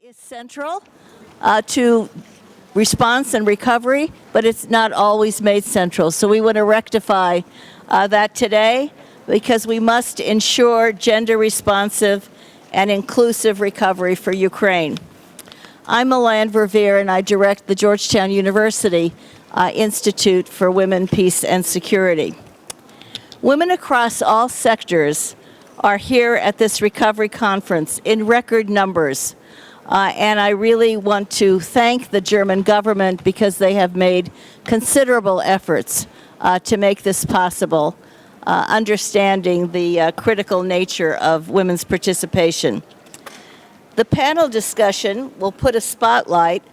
is central to response and recovery, but it's not always made central. So we want to rectify that today because we must ensure gender responsive and inclusive recovery for Ukraine. I'm Milan Verveer and I direct the Georgetown University Institute for Women, Peace and Security. Women across all sectors are here at this recovery conference in record numbers. And I really want to thank the German government because they have made considerable efforts to make this possible, understanding the critical nature of women's participation. The panel discussion will put a spotlight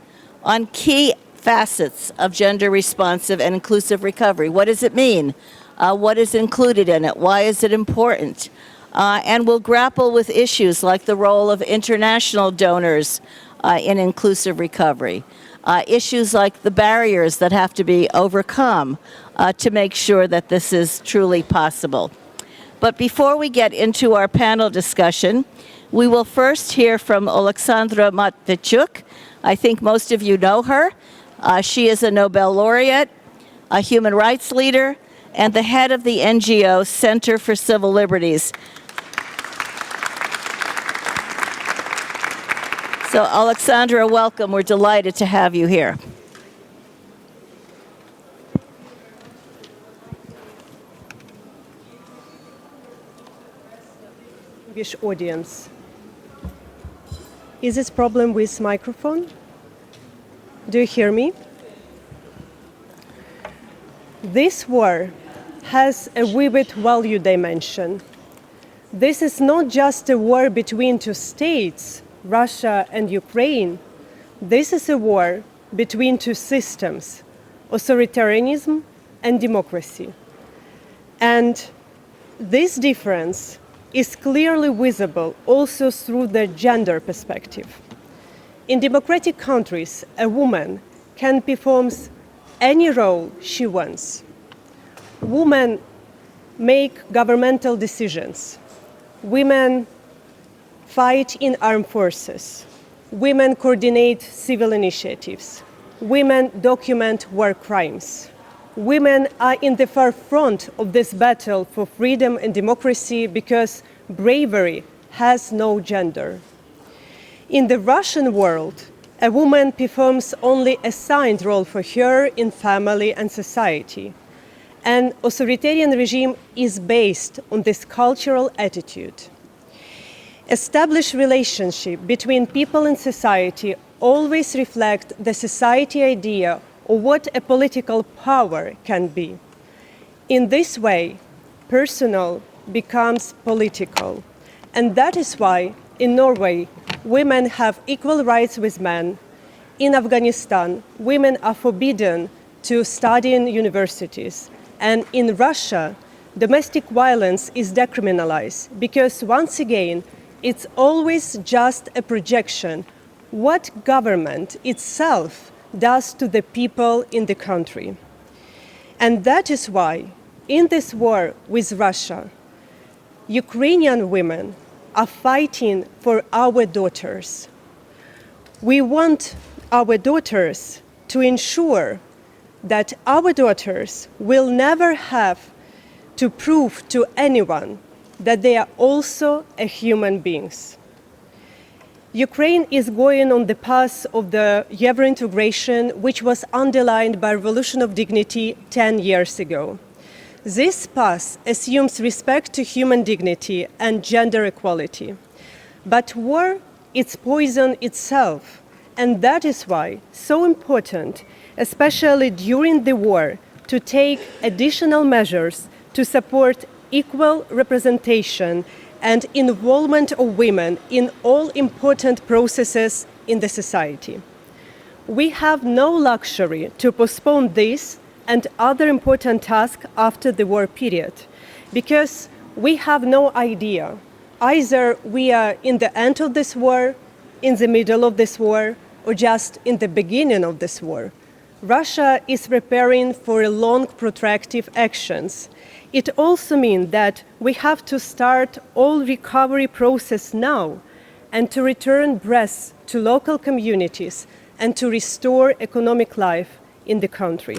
on key facets of gender responsive and inclusive recovery. What does it mean? What is included in it? Why is it important? And we'll grapple with issues like the role of international donors in inclusive recovery, issues like the barriers that have to be overcome to make sure that this is truly possible. But before we get into our panel discussion, we will first hear from Oleksandra Matvichuk. I think most of you know her. She is a Nobel laureate, a human rights leader, and the head of the NGO Center for Civil Liberties. So, Oleksandra, welcome. We're delighted to have you here. English audience. Is this problem with microphone? Do you hear me? This war has a vivid value dimension. This is not just a war between two states, Russia and Ukraine. This is a war between two systems, authoritarianism and democracy. And this difference is clearly visible also through the gender perspective. In democratic countries, a woman can perform any role she wants. Women make governmental decisions. Women fight in armed forces. Women coordinate civil initiatives. Women document war crimes. Women are in the forefront of this battle for freedom and democracy because bravery has no gender. In the Russian world, a woman performs only a assigned role for her in family and society. An authoritarian regime is based on this cultural attitude. Established relationship between people in society always reflect the society idea of what a political power can be. In this way, personal becomes political. And that is why in Norway, women have equal rights with men. In Afghanistan, women are forbidden to study in universities. And in Russia, domestic violence is decriminalized because, once again, it's always just a projection what government itself does to the people in the country. And that is why, in this war with Russia, Ukrainian women are fighting for our daughters. We want our daughters to ensure that our daughters will never have to prove to anyone that they are also human beings. Ukraine is going on the path of the Euro integration, which was underlined by Revolution of Dignity 10 years ago. This path assumes respect to human dignity and gender equality. But war is poison itself, and that is why so important, especially during the war, to take additional measures to support equal representation and involvement of women in all important processes in the society. We have no luxury to postpone this and other important tasks after the war period, because we have no idea. Either we are in the end of this war, in the middle of this war, or just in the beginning of this war. Russia is preparing for long, protracted actions. It also means that we have to start all recovery process now and to return breath to local communities and to restore economic life in the country.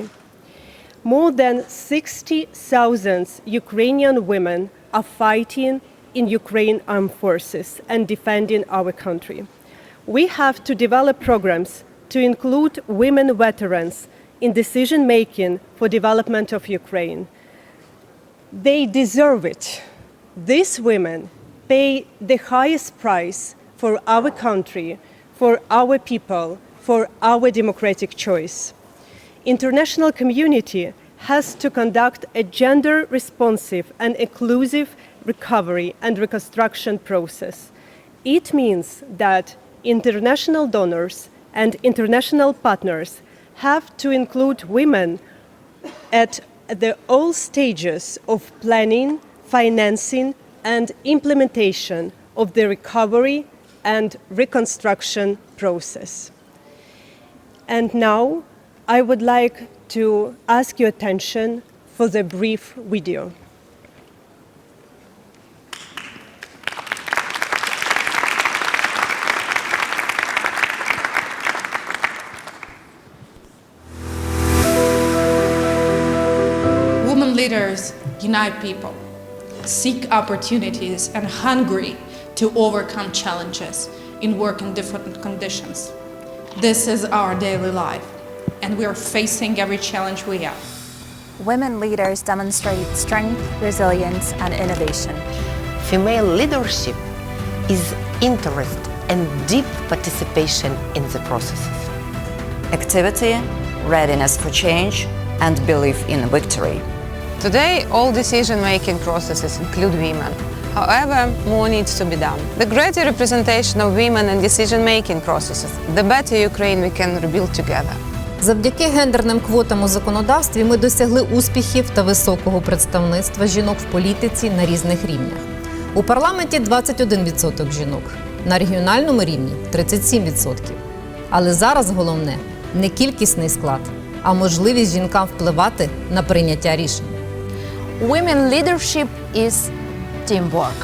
More than 60,000 Ukrainian women are fighting in Ukraine armed forces and defending our country. We have to develop programs to include women veterans in decision-making for development of Ukraine. They deserve it. These women pay the highest price for our country, for our people, for our democratic choice. International community has to conduct a gender-responsive and inclusive recovery and reconstruction process. It means that international donors and international partners have to include women at all stages of planning, financing, and implementation of the recovery and reconstruction process. And now, I would like to ask your attention for the brief video. Women leaders unite people, seek opportunities, and hungry to overcome challenges in work in different conditions. This is our daily life, and we are facing every challenge we have. Women leaders demonstrate strength, resilience, and innovation. Female leadership is interest and deep participation in the processes. Activity, readiness for change, and belief in victory. Today, all decision-making processes include women. However, more needs to be done. The greater representation of women in decision-making processes, the better Ukraine we can rebuild together. Завдяки гендерним квотам у законодавстві ми досягли успіхів та високого представництва жінок в політиці на різних рівнях. У парламенті 21% жінок, на регіональному рівні – 37%. Але зараз головне – не кількісний склад, а можливість жінкам впливати на прийняття рішень. Women leadership is teamwork,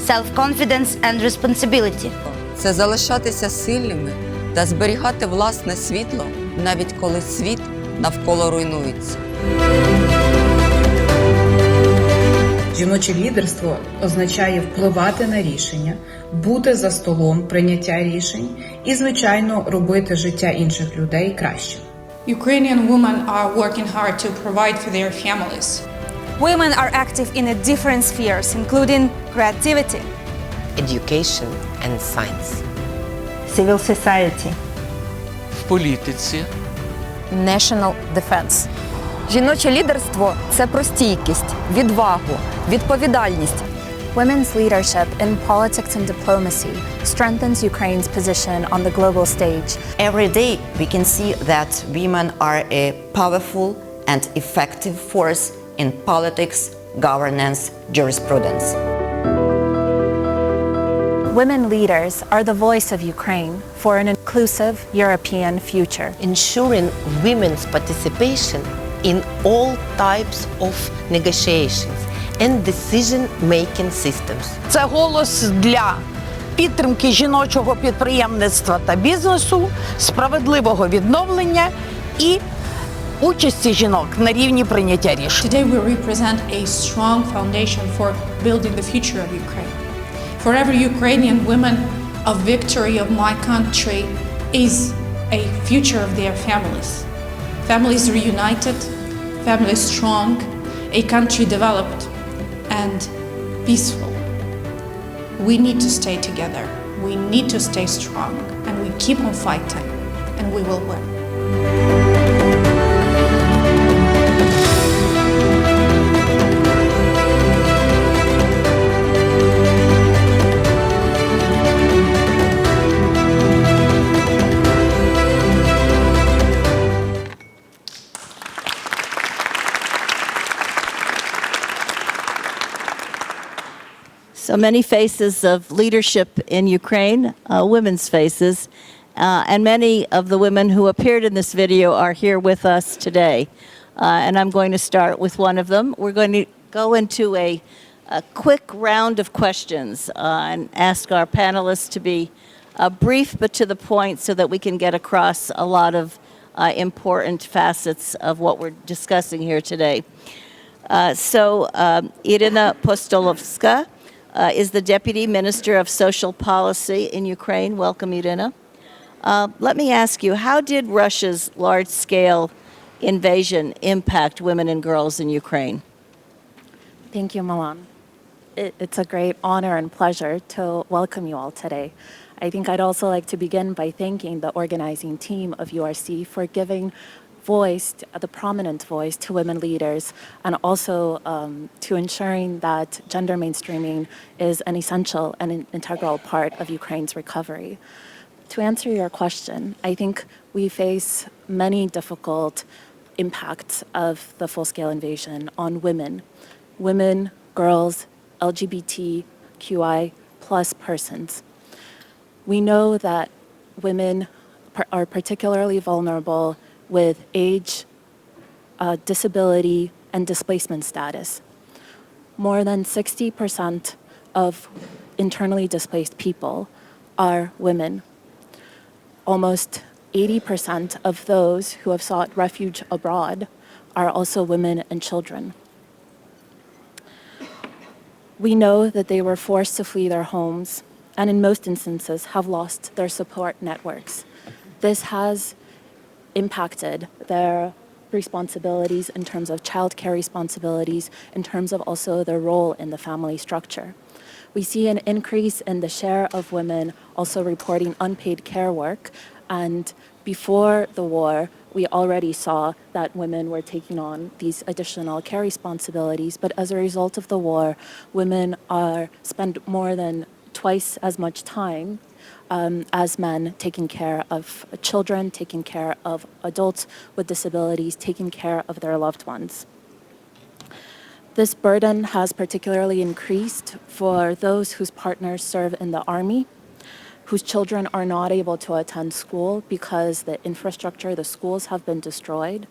self-confidence and responsibility. Це залишатися сильними та зберігати власне світло, навіть коли світ навколо руйнується. Жіноче лідерство означає впливати на рішення, бути за столом прийняття рішень і, звичайно, робити життя інших людей кращим. Ukrainian women are working hard to provide for their families. Women are active in different spheres, including creativity, Education and science. civil society, в політиці, National defense. Жіноче лідерство – це про стійкість, відвагу, відповідальність. Women's leadership in politics and diplomacy strengthens Ukraine's position on the global stage. Every day we can see that women are a powerful and effective force in politics, governance, jurisprudence. Women leaders are the voice of Ukraine for an inclusive European future. Ensuring women's participation in all types of negotiations and decision-making systems. Це голос для підтримки жіночого підприємництва та бізнесу, справедливого відновлення і участі жінок на рівні прийняття рішень. Today we represent a strong foundation for building the future of Ukraine. For every Ukrainian woman, a victory of my country is a future of their families. Families reunited, families strong, a country developed and peaceful. We need to stay together. We need to stay strong, and we keep on fighting, and we will win. So many faces of leadership in Ukraine, women's faces, and many of the women who appeared in this video are here with us today. And I'm going to start with one of them. We're going to go into a quick round of questions and ask our panelists to be brief but to the point so that we can get across a lot of important facets of what we're discussing here today. Irina Postolovska is the Deputy Minister of Social Policy in Ukraine. Welcome, Irina. Let me ask you, how did Russia's large-scale invasion impact women and girls in Ukraine? Thank you, Milan. It's a great honor and pleasure to welcome you all today. I think I'd also like to begin by thanking the organizing team of URC for giving voice, the prominent voice, to women leaders, and also to ensuring that gender mainstreaming is an essential and an integral part of Ukraine's recovery. To answer your question, I think we face many difficult impacts of the full-scale invasion on women, girls, LGBTQI plus persons. We know that women are particularly vulnerable with age, disability, and displacement status. More than 60% of internally displaced people are women. Almost 80% of those who have sought refuge abroad are also women and children. We know that they were forced to flee their homes and in most instances have lost their support networks. This has impacted their responsibilities in terms of childcare responsibilities, in terms of also their role in the family structure. We see an increase in the share of women also reporting unpaid care work, and before the war, we already saw that women were taking on these additional care responsibilities, but as a result of the war, women spend more than twice as much time as men taking care of children, taking care of adults with disabilities, taking care of their loved ones. This burden has particularly increased for those whose partners serve in the army, whose children are not able to attend school because the infrastructure, the schools have been destroyed,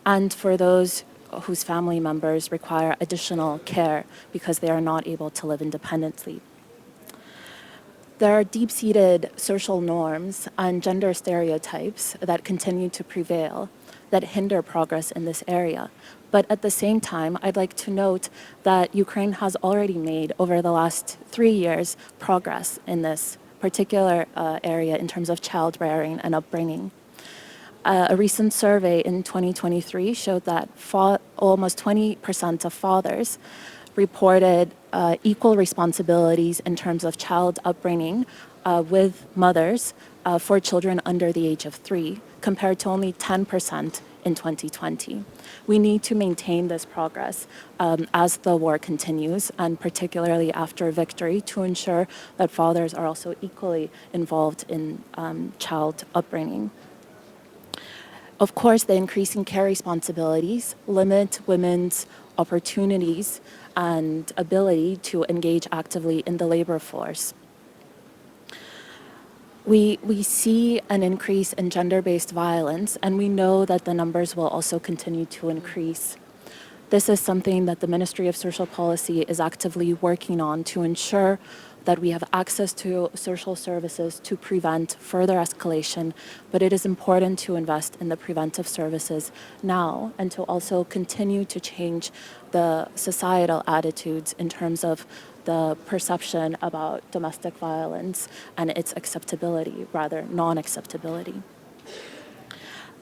and for those whose family members require additional care because they are not able to live independently. There are deep-seated social norms and gender stereotypes that continue to prevail that hinder progress in this area. But at the same time, I'd like to note that Ukraine has already made, over the last 3 years, progress in this particular area in terms of child rearing and upbringing. A recent survey in 2023 showed that almost 20% of fathers reported equal responsibilities in terms of child upbringing with mothers for children under the age of 3, compared to only 10% in 2020. We need to maintain this progress as the war continues, and particularly after victory, to ensure that fathers are also equally involved in child upbringing. Of course, the increasing care responsibilities limit women's opportunities and ability to engage actively in the labor force. We see an increase in gender-based violence, and we know that the numbers will also continue to increase. This is something that the Ministry of Social Policy is actively working on to ensure that we have access to social services to prevent further escalation, but it is important to invest in the preventive services now and to also continue to change the societal attitudes in terms of the perception about domestic violence and its acceptability, rather non-acceptability.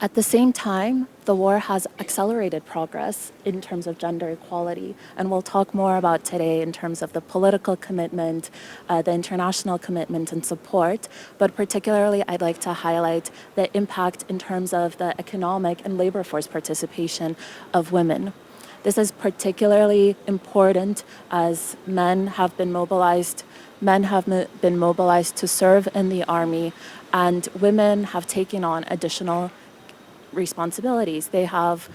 At the same time, the war has accelerated progress in terms of gender equality, and we'll talk more about today in terms of the political commitment, the international commitment and support, but particularly I'd like to highlight the impact in terms of the economic and labor force participation of women. This is particularly important as men have been mobilized to serve in the army, and women have taken on additional responsibilities. They have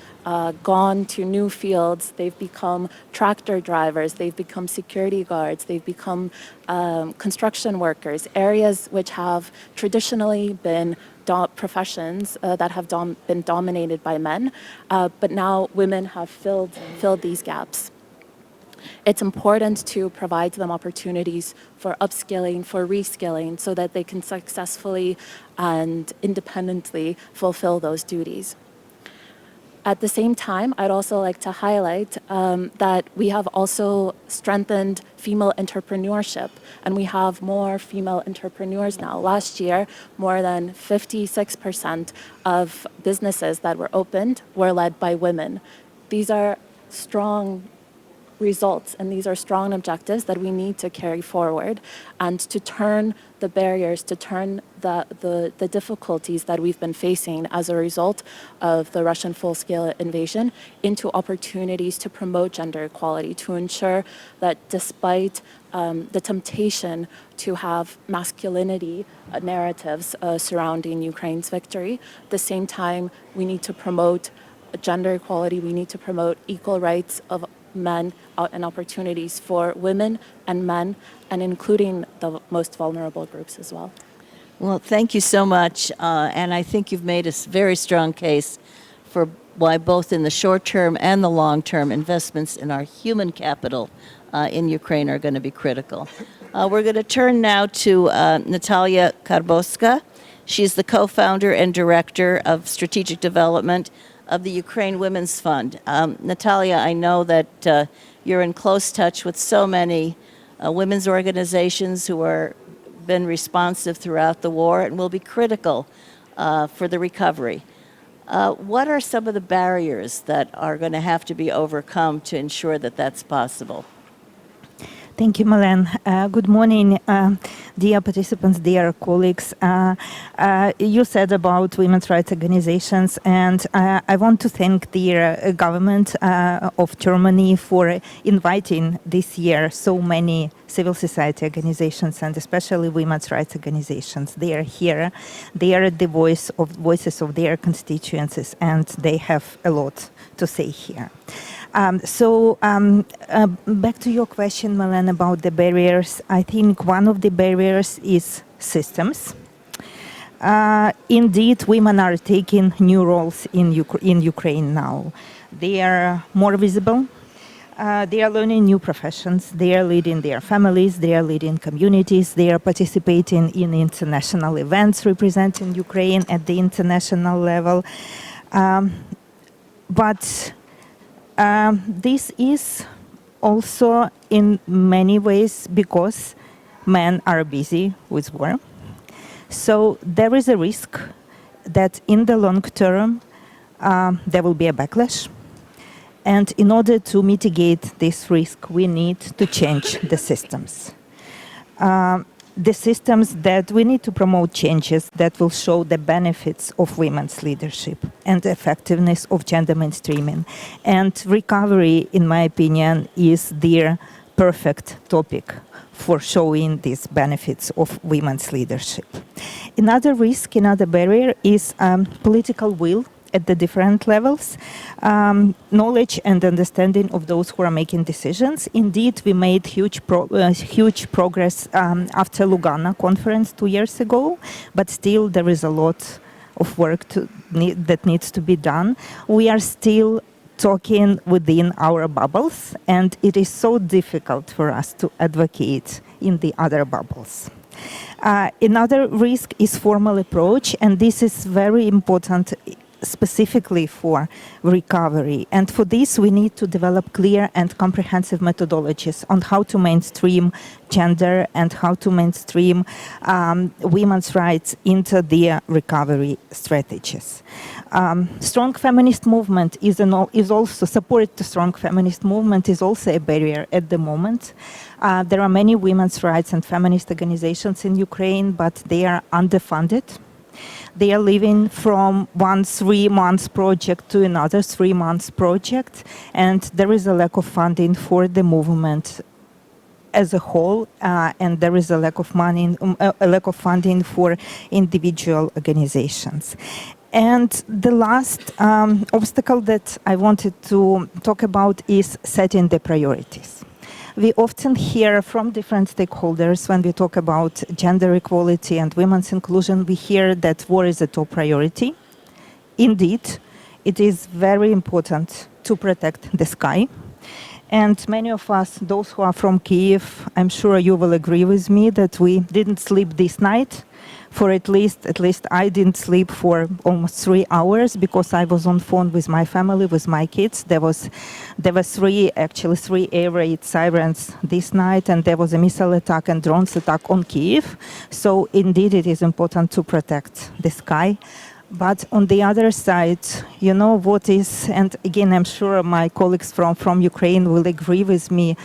gone to new fields, they've become tractor drivers, they've become security guards, they've become construction workers, areas which have traditionally been professions that have been dominated by men, but now women have filled these gaps. It's important to provide them opportunities for upskilling, for reskilling, so that they can successfully and independently fulfill those duties. At the same time, I'd also like to highlight that we have also strengthened female entrepreneurship, and we have more female entrepreneurs now. Last year, more than 56% of businesses that were opened were led by women. These are strong results, and these are strong objectives that we need to carry forward and to turn the barriers, to turn the difficulties that we've been facing as a result of the Russian full-scale invasion into opportunities to promote gender equality, to ensure that despite the temptation to have masculinity narratives surrounding Ukraine's victory, at the same time we need to promote gender equality, we need to promote equal rights of men and opportunities for women and men, and including the most vulnerable groups as well. Well, thank you so much. And I think you've made a very strong case for why both in the short term and the long term investments in our human capital in Ukraine are going to be critical. We're going to turn now to Natalia Karboska. She's the co-founder and director of strategic development of the Ukraine Women's Fund. Natalia, I know that you're in close touch with so many women's organizations who are been responsive throughout the war and will be critical for the recovery. What are some of the barriers that are going to have to be overcome to ensure that that's possible? Thank you, Milan. Good morning, dear participants, dear colleagues. You said about women's rights organizations, and I want to thank the government of Germany for inviting this year so many civil society organizations and especially women's rights organizations. They are here. They are the voices of their constituencies, and they have a lot to say here. Back to your question, Milan, about the barriers. I think one of the barriers is systems. Indeed, women are taking new roles in Ukraine now. They are more visible. They are learning new professions. They are leading their families. They are leading communities. They are participating in international events representing Ukraine at the international level. But this is also in many ways because men are busy with war. So there is a risk that in the long term there will be a backlash. And in order to mitigate this risk, we need to change the systems. The systems that we need to promote changes that will show the benefits of women's leadership and the effectiveness of gender mainstreaming. And recovery, in my opinion, is the perfect topic for showing these benefits of women's leadership. Another risk, another barrier is political will at the different levels, knowledge and understanding of those who are making decisions. Indeed, we made huge progress after Lugano conference 2 years ago, but still there is a lot of work that needs to be done. We are still talking within our bubbles, and it is so difficult for us to advocate in the other bubbles. Another risk is formal approach, and this is very important specifically for recovery. And for this, we need to develop clear and comprehensive methodologies on how to mainstream gender and how to mainstream women's rights into the recovery strategies. Strong feminist movement is also support to strong feminist movement is also a barrier at the moment. There are many women's rights and feminist organizations in Ukraine, but they are underfunded. They are living from one 3-month project to another 3-month project, and there is a lack of funding for the movement as a whole, and there is a lack of money, a lack of funding for individual organizations. And the last obstacle that I wanted to talk about is setting the priorities. We often hear from different stakeholders when we talk about gender equality and women's inclusion, we hear that war is a top priority. Indeed, it is very important to protect the sky. And many of us, those who are from Kiev, I'm sure you will agree with me that we didn't sleep this night. For at least I didn't sleep for almost 3 hours because I was on phone with my family, with my kids. There were three air raid sirens this night, and there was a missile attack and drones attack on Kiev. So indeed, it is important to protect the sky. But on the other side, you know what is, and again, I'm sure my colleagues from Ukraine will agree with me,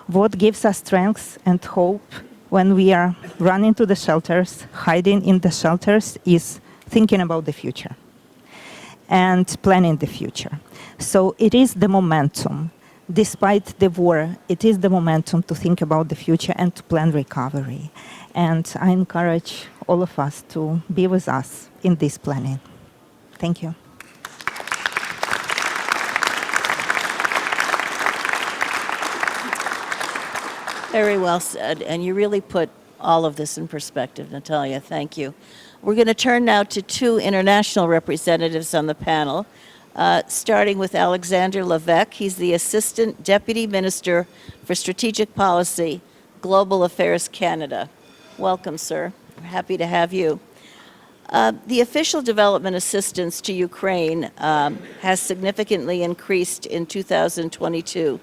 what gives us strength and hope when we are running to the shelters, hiding in the shelters, is thinking about the future and planning the future. So it is the momentum. Despite the war, it is the momentum to think about the future and to plan recovery. And I encourage all of us to be with us in this planning. Thank you. Very well said, and you really put all of this in perspective, Natalia. Thank you. We're going to turn now to two international representatives on the panel, starting with Alexander Levesque. He's the Assistant Deputy Minister for Strategic Policy, Global Affairs Canada. Welcome, sir. We're happy to have you. The official development assistance to Ukraine has significantly increased in 2022.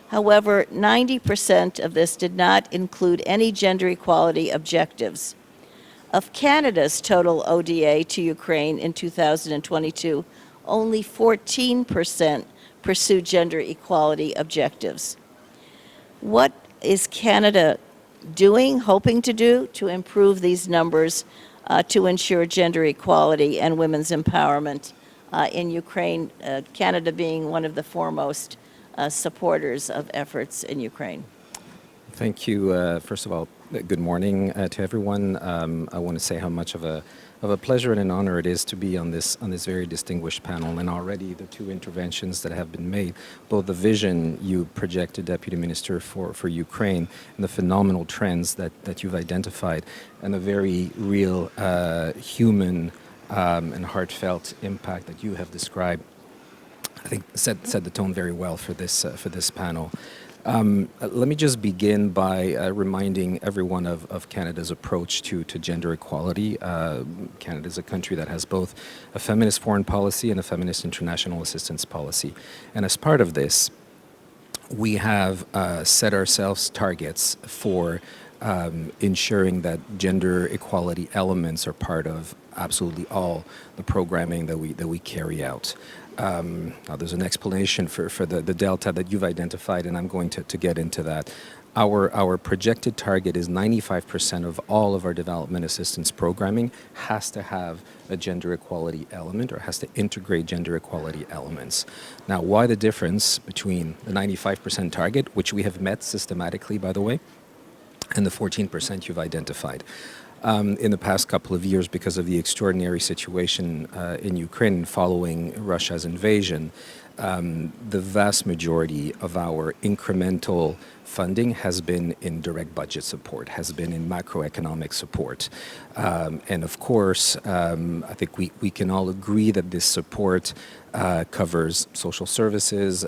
However, 90% of this did not include any gender equality objectives. Of Canada's total ODA to Ukraine in 2022, only 14% pursued gender equality objectives. What is Canada doing, hoping to do, to improve these numbers to ensure gender equality and women's empowerment in Ukraine, Canada being one of the foremost supporters of efforts in Ukraine? Thank you. First of all, good morning to everyone. I want to say how much of a pleasure and an honor it is to be on this very distinguished panel. And already the two interventions that have been made, both the vision you projected, Deputy Minister, for Ukraine, and the phenomenal trends that you've identified, and the very real human and heartfelt impact that you have described, I think set the tone very well for this panel. Let me just begin by reminding everyone of Canada's approach to gender equality. Canada is a country that has both a feminist foreign policy and a feminist international assistance policy. And as part of this, we have set ourselves targets for ensuring that gender equality elements are part of absolutely all the programming that we carry out. Now there's an explanation for the delta that you've identified, and I'm going to get into that. Our projected target is 95% of all of our development assistance programming has to have a gender equality element or has to integrate gender equality elements. Now, why the difference between the 95% target, which we have met systematically, by the way, and the 14% you've identified? In the past couple of years, because of the extraordinary situation in Ukraine following Russia's invasion, the vast majority of our incremental funding has been in direct budget support, has been in macroeconomic support. And of course, I think we can all agree that this support covers social services,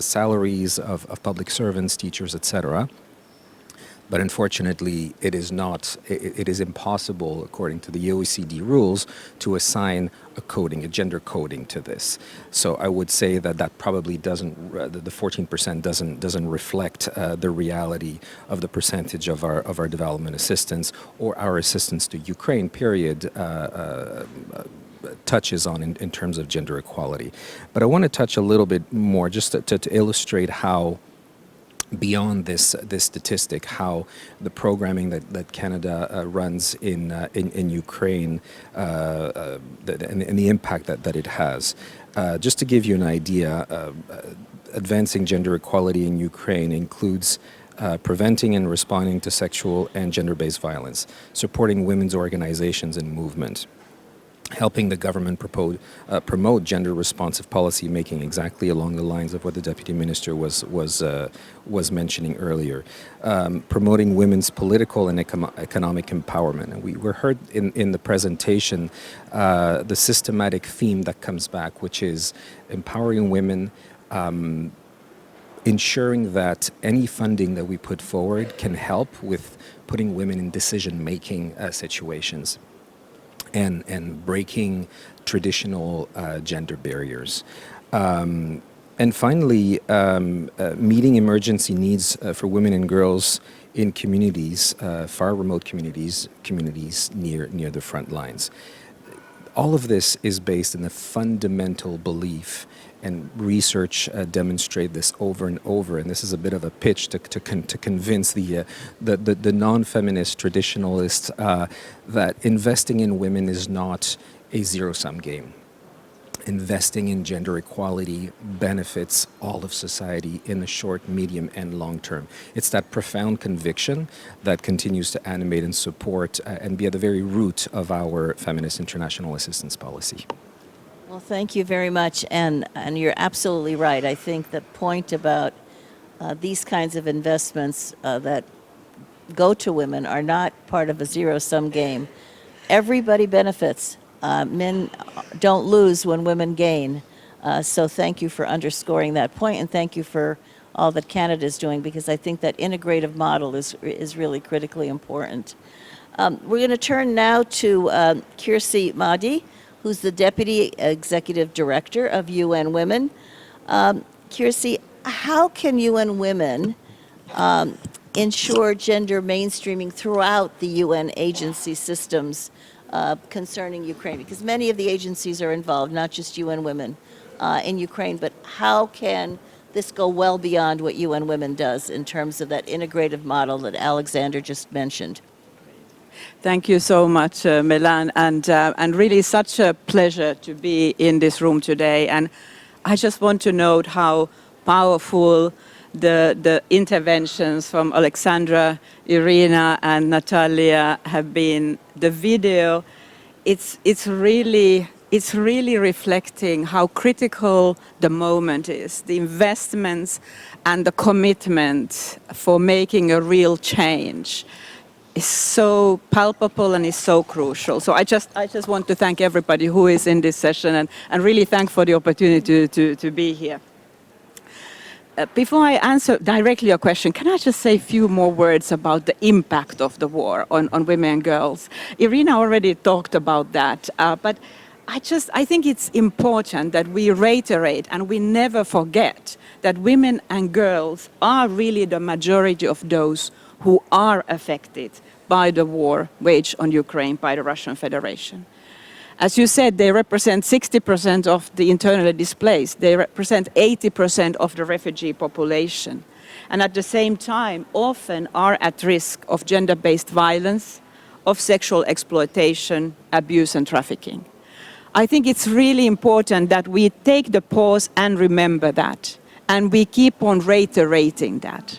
salaries of public servants, teachers, etc. But unfortunately, it is impossible, according to the OECD rules, to assign a gender coding to this. So I would say that probably doesn't, the 14% doesn't reflect the reality of the percentage of our development assistance or our assistance to Ukraine, period, touches on in terms of gender equality. But I want to touch a little bit more just to illustrate how, beyond this statistic, how the programming that Canada runs in Ukraine and the impact that it has. Just to give you an idea, advancing gender equality in Ukraine includes preventing and responding to sexual and gender-based violence, supporting women's organizations and movement, helping the government promote gender-responsive policy making, exactly along the lines of what the Deputy Minister was mentioning earlier, promoting women's political and economic empowerment. And we were heard in the presentation the systematic theme that comes back, which is empowering women, ensuring that any funding that we put forward can help with putting women in decision-making situations and breaking traditional gender barriers. And finally, meeting emergency needs for women and girls in communities, far remote communities near the front lines. All of this is based in a fundamental belief, and research demonstrate this over and over. And this is a bit of a pitch to convince the non-feminist traditionalists that investing in women is not a zero-sum game. Investing in gender equality benefits all of society in the short, medium, and long term. It's that profound conviction that continues to animate and support and be at the very root of our feminist international assistance policy. Well, thank you very much, and you're absolutely right. I think the point about these kinds of investments that go to women are not part of a zero-sum game. Everybody benefits. Men don't lose when women gain. So thank you for underscoring that point, and thank you for all that Canada is doing, because I think that integrative model is really critically important. We're going to turn now to Kirsi Mahdi, who's the Deputy Executive Director of UN Women. Kirsi, how can UN Women ensure gender mainstreaming throughout the UN agency systems concerning Ukraine? Because many of the agencies are involved, not just UN Women in Ukraine, but how can this go well beyond what UN Women does in terms of that integrative model that Alexander just mentioned? Thank you so much, Milan, and really such a pleasure to be in this room today. And I just want to note how powerful the interventions from Alexandra, Irina, and Natalia have been. The video, it's really reflecting how critical the moment is, the investments and the commitment for making a real change is so palpable and is so crucial. So I just want to thank everybody who is in this session and really thank for the opportunity to be here. Before I answer directly your question, can I just say a few more words about the impact of the war on women and girls? Irina already talked about that, but I think it's important that we reiterate and we never forget that women and girls are really the majority of those who are affected by the war waged on Ukraine by the Russian Federation. As you said, they represent 60% of the internally displaced. They represent 80% of the refugee population. And at the same time, often are at risk of gender-based violence, of sexual exploitation, abuse, and trafficking. I think it's really important that we take the pause and remember that, and we keep on reiterating that.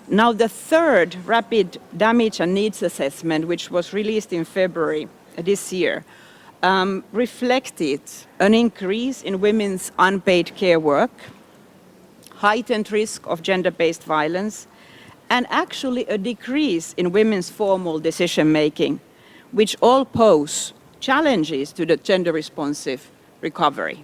Now, the third rapid damage and needs assessment, which was released in February this year, reflected an increase in women's unpaid care work, heightened risk of gender-based violence, and actually a decrease in women's formal decision-making, which all pose challenges to the gender-responsive recovery.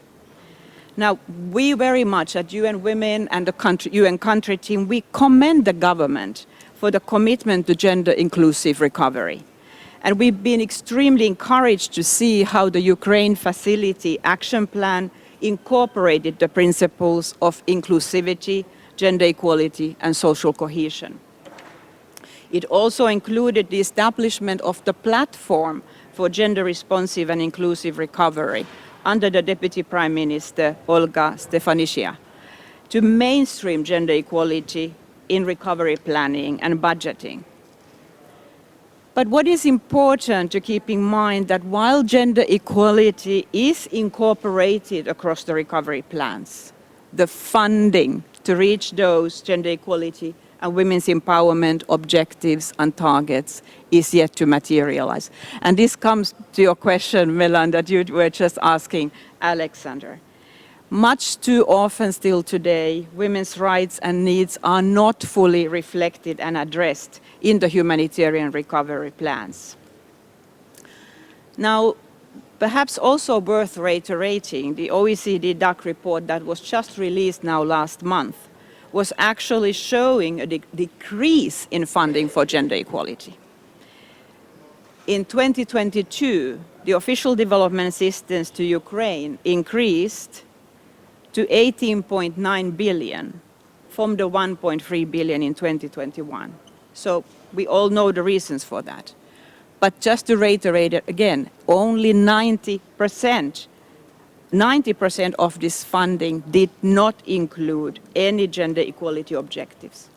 Now, we very much at UN Women and the UN country team, we commend the government for the commitment to gender-inclusive recovery. And we've been extremely encouraged to see how the Ukraine Facility Action Plan incorporated the principles of inclusivity, gender equality, and social cohesion. It also included the establishment of the platform for gender-responsive and inclusive recovery under the Deputy Prime Minister, Olga Stefanishyna, to mainstream gender equality in recovery planning and budgeting. But what is important to keep in mind that while gender equality is incorporated across the recovery plans, the funding to reach those gender equality and women's empowerment objectives and targets is yet to materialize. And this comes to your question, Milan, that you were just asking Alexander. Much too often still today, women's rights and needs are not fully reflected and addressed in the humanitarian recovery plans. Now, perhaps also worth reiterating, the OECD DAC report that was just released now last month was actually showing a decrease in funding for gender equality. In 2022, the official development assistance to Ukraine increased to 18.9 billion from the 1.3 billion in 2021. So we all know the reasons for that. But just to reiterate it again, only 90% of this funding did not include any gender equality objectives.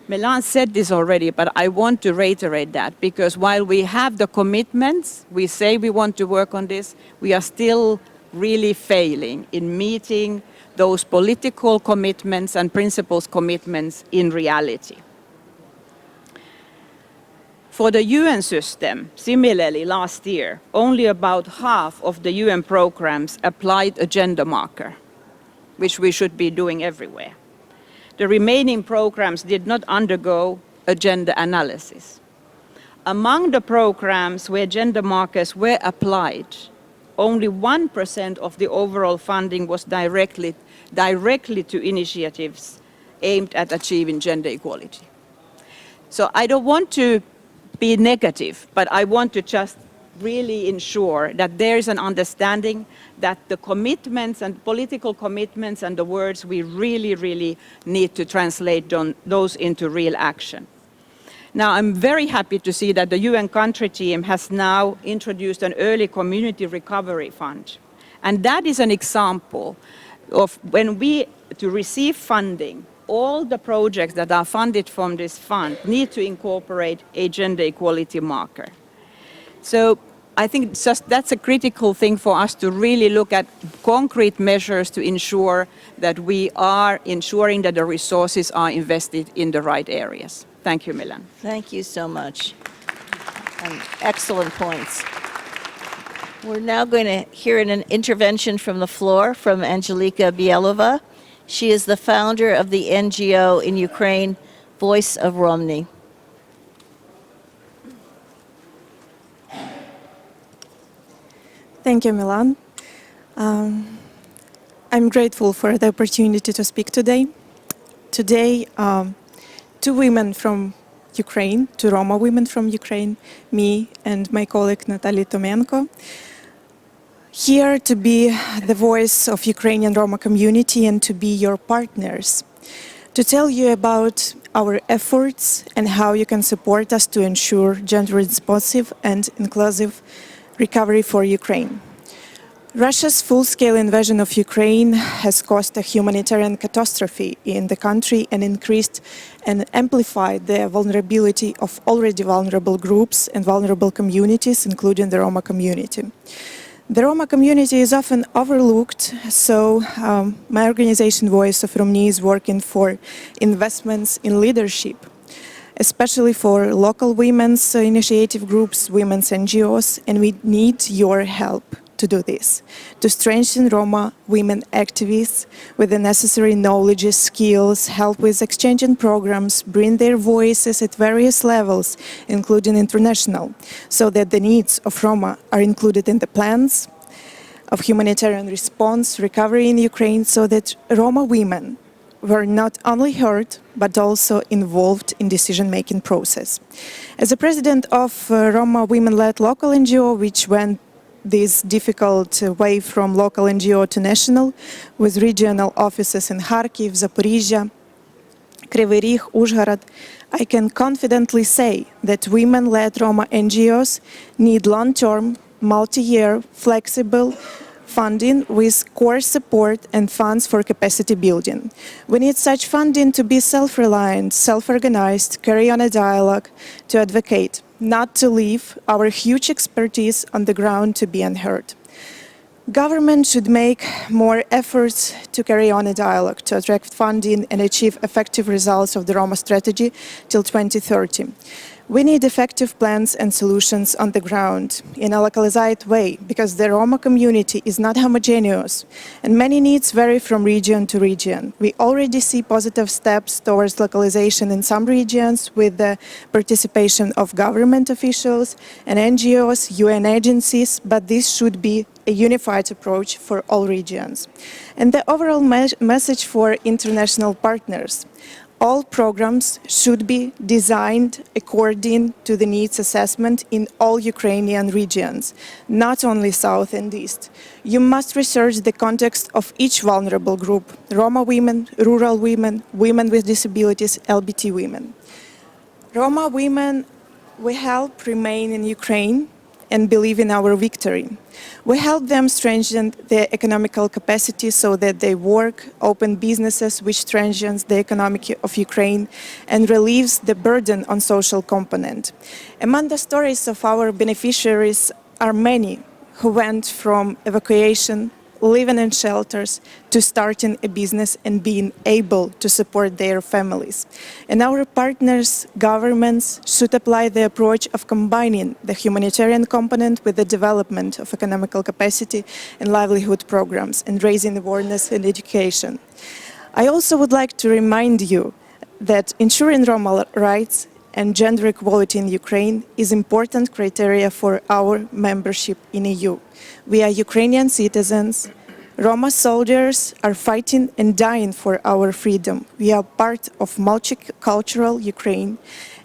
Melan said this already, but I want to reiterate that because while we have the commitments, we say we want to work on this, we are still really failing in meeting those political commitments and principles commitments in reality. For the UN system, similarly last year, only about half of the UN programs applied a gender marker, which we should be doing everywhere. The remaining programs did not undergo a gender analysis. Among the programs where gender markers were applied, only 1% of the overall funding was directly to initiatives aimed at achieving gender equality. So I don't want to be negative, but I want to just really ensure that there is an understanding that the commitments and political commitments and the words we really need to translate those into real action. Now, I'm very happy to see that the UN country team has now introduced an early community recovery fund. And that is an example of when to receive funding, all the projects that are funded from this fund need to incorporate a gender equality marker. So I think that's a critical thing for us to really look at concrete measures to ensure that we are ensuring that the resources are invested in the right areas. Thank you, Milan. Thank you so much. Excellent points. We're now going to hear an intervention from the floor from Angelika Bielova. She is the founder of the NGO in Ukraine, Voice of Romny. Thank you, Milan. I'm grateful for the opportunity to speak today. Today, two women from Ukraine, two Roma women from Ukraine, me and my colleague Natalia Tomenko, here to be the voice of Ukrainian Roma community and to be your partners, to tell you about our efforts and how you can support us to ensure gender-responsive and inclusive recovery for Ukraine. Russia's full-scale invasion of Ukraine has caused a humanitarian catastrophe in the country and increased and amplified the vulnerability of already vulnerable groups and vulnerable communities, including the Roma community. The Roma community is often overlooked, so my organization Voice of Romny is working for investments in leadership, especially for local women's initiative groups, women's NGOs, and we need your help to do this, to strengthen Roma women activists with the necessary knowledge, skills, help with exchanging programs, bring their voices at various levels, including international, so that the needs of Roma are included in the plans of humanitarian response, recovery in Ukraine, so that Roma women were not only heard, but also involved in decision-making process. As a president of Roma women-led local NGO, which went this difficult way from local NGO to national, with regional offices in Kharkiv, Zaporizhia, Kryvyi Rih, Uzhhorod, I can confidently say that women-led Roma NGOs need long-term, multi-year, flexible funding with core support and funds for capacity building. We need such funding to be self-reliant, self-organized, carry on a dialogue, to advocate, not to leave our huge expertise on the ground to be unheard. Government should make more efforts to carry on a dialogue, to attract funding and achieve effective results of the Roma strategy till 2030. We need effective plans and solutions on the ground in a localized way, because the Roma community is not homogeneous and many needs vary from region to region. We already see positive steps towards localization in some regions with the participation of government officials and NGOs, UN agencies, but this should be a unified approach for all regions. And the overall message for international partners: all programs should be designed according to the needs assessment in all Ukrainian regions, not only South and East. You must research the context of each vulnerable group: Roma women, rural women, women with disabilities, LGBT women. Roma women, we help remain in Ukraine and believe in our victory. We help them strengthen their economical capacity so that they work, open businesses, which strengthens the economy of Ukraine and relieves the burden on social component. Among the stories of our beneficiaries are many who went from evacuation, living in shelters, to starting a business and being able to support their families. And our partners, governments, should apply the approach of combining the humanitarian component with the development of economical capacity and livelihood programs and raising awareness and education. I also would like to remind you that ensuring Roma rights and gender equality in Ukraine is important criteria for our membership in EU. We are Ukrainian citizens. Roma soldiers are fighting and dying for our freedom. We are part of multicultural Ukraine,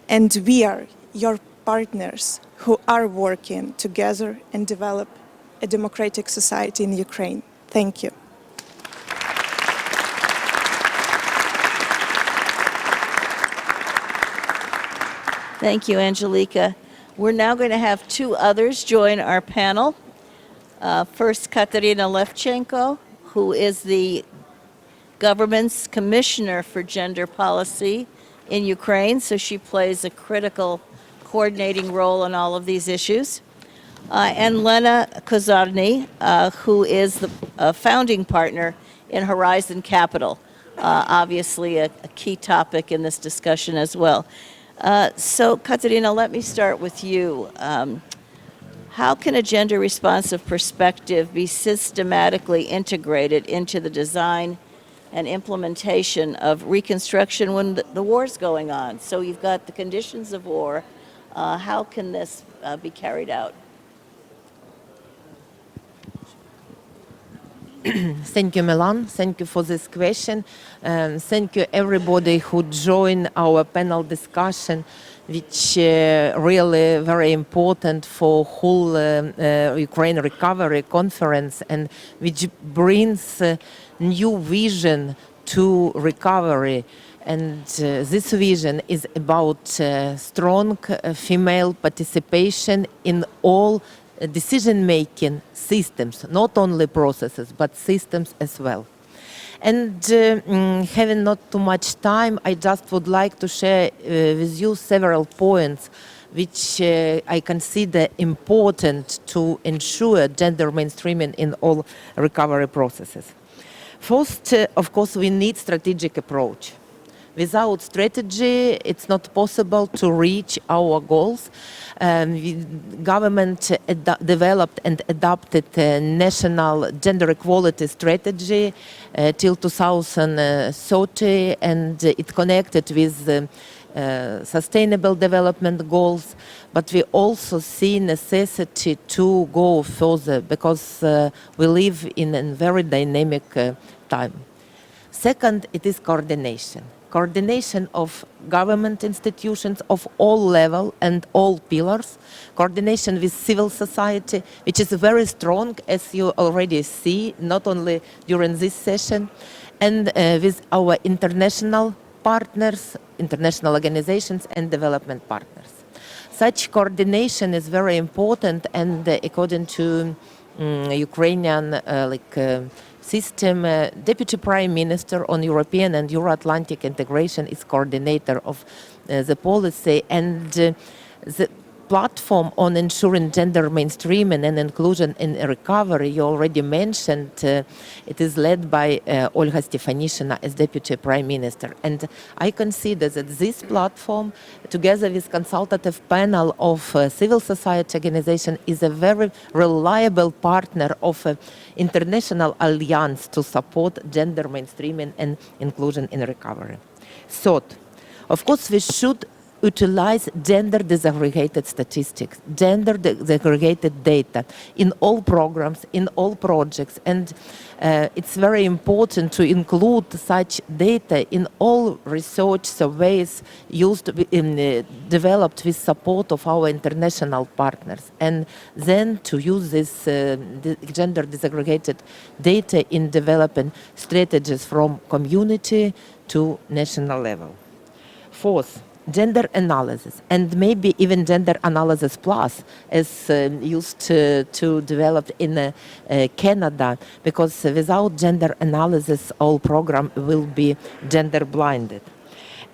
and we are your partners who are working together and develop a democratic society in Ukraine. Thank you. Thank you, Angelika. We're now going to have two others join our panel. First, Katerina Levchenko, who is the government's commissioner for gender policy in Ukraine, so she plays a critical coordinating role in all of these issues. And Lena Kozarny, who is the founding partner in Horizon Capital, obviously a key topic in this discussion as well. So, Katerina, let me start with you. How can a gender-responsive perspective be systematically integrated into the design and implementation of reconstruction when the war's going on? So you've got the conditions of war. How can this be carried out? Thank you, Milan. Thank you for this question. Thank you, everybody who joined our panel discussion, which really very important for whole Ukraine recovery conference, and which brings new vision to recovery. And this vision is about strong female participation in all decision-making systems, not only processes, but systems as well. And having not too much time, I just would like to share with you several points which I consider important to ensure gender mainstreaming in all recovery processes. First, of course, we need strategic approach. Without strategy, it's not possible to reach our goals. Government developed and adopted a national gender equality strategy till 2030, and it connected with sustainable development goals. But we also see necessity to go further because we live in a very dynamic time. Second, it is coordination. Coordination of government institutions of all levels and all pillars, coordination with civil society, which is very strong, as you already see, not only during this session, and with our international partners, international organizations, and development partners. Such coordination is very important, and according to Ukrainian system, Deputy Prime Minister on European and Euro-Atlantic integration is coordinator of the policy, and the platform on ensuring gender mainstreaming and inclusion in recovery, you already mentioned, it is led by Olga Stefanishina as Deputy Prime Minister. And I consider that this platform, together with consultative panel of civil society organization, is a very reliable partner of an international alliance to support gender mainstreaming and inclusion in recovery. Third, of course, we should utilize gender disaggregated statistics, gender disaggregated data in all programs, in all projects. And it's very important to include such data in all research surveys used in, developed with support of our international partners. And then to use this gender disaggregated data in developing strategies from community to national level. Fourth, gender analysis, and maybe even gender analysis plus, as used to develop in Canada, because without gender analysis, all program will be gender blinded.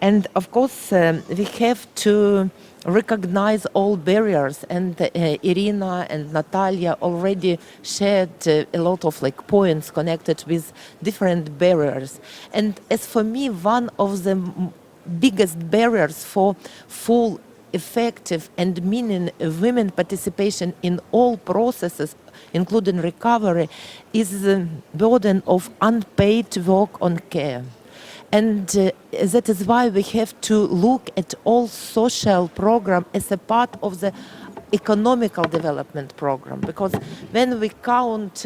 And of course, we have to recognize all barriers, and Irina and Natalia already shared a lot of points connected with different barriers. And as for me, one of the biggest barriers for full, effective and meaning women participation in all processes, including recovery, is the burden of unpaid work on care. And that is why we have to look at all social program as a part of the economical development program, because when we count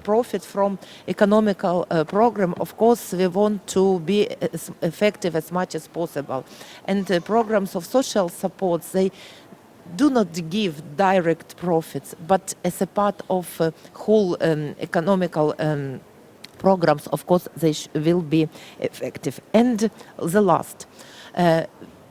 profit from economical program, of course we want to be as effective as much as possible. And programs of social support, they do not give direct profits, but as a part of whole economical programs, of course, they will be effective. And the last,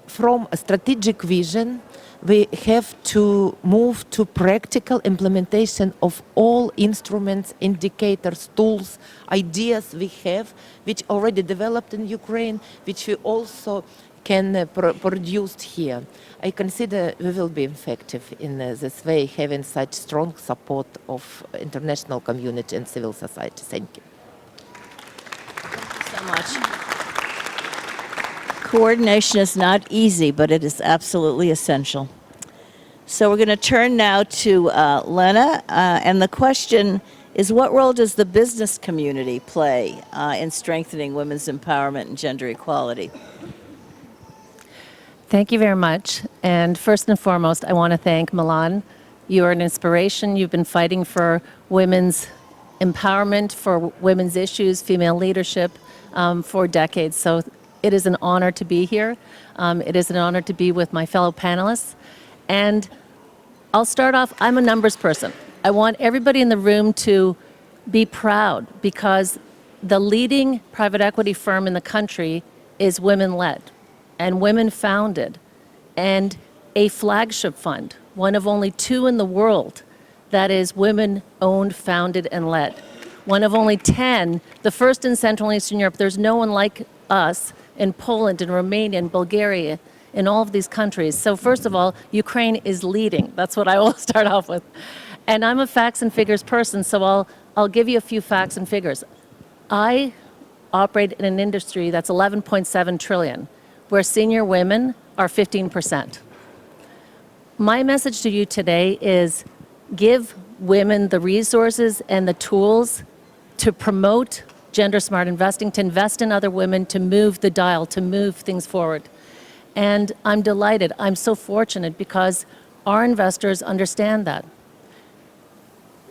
from a strategic vision, we have to move to practical implementation of all instruments, indicators, tools, ideas we have, which already developed in Ukraine, which we also can produce here. I consider we will be effective in this way, having such strong support of international community and civil society. Thank you. So much. Coordination is not easy, but it is absolutely essential. So we're going to turn now to Lena, and the question is, what role does the business community play in strengthening women's empowerment and gender equality? Thank you very much. And first and foremost, I want to thank Milan. You are an inspiration. You've been fighting for women's empowerment, for women's issues, female leadership for decades. So it is an honor to be here. It is an honor to be with my fellow panelists. And I'll start off, I'm a numbers person. I want everybody in the room to be proud, because the leading private equity firm in the country is women-led and women-founded, and a flagship fund, one of only 2 in the world that is women-owned, founded, and led. One of only 10, the first in Central and Eastern Europe. There's no one like us in Poland, in Romania, in Bulgaria, in all of these countries. So first of all, Ukraine is leading. That's what I will start off with. And I'm a facts and figures person, so I'll give you a few facts and figures. I operate in an industry that's 11.7 trillion, where senior women are 15%. My message to you today is give women the resources and the tools to promote gender smart investing, to invest in other women, to move the dial, to move things forward. And I'm delighted. I'm so fortunate because our investors understand that.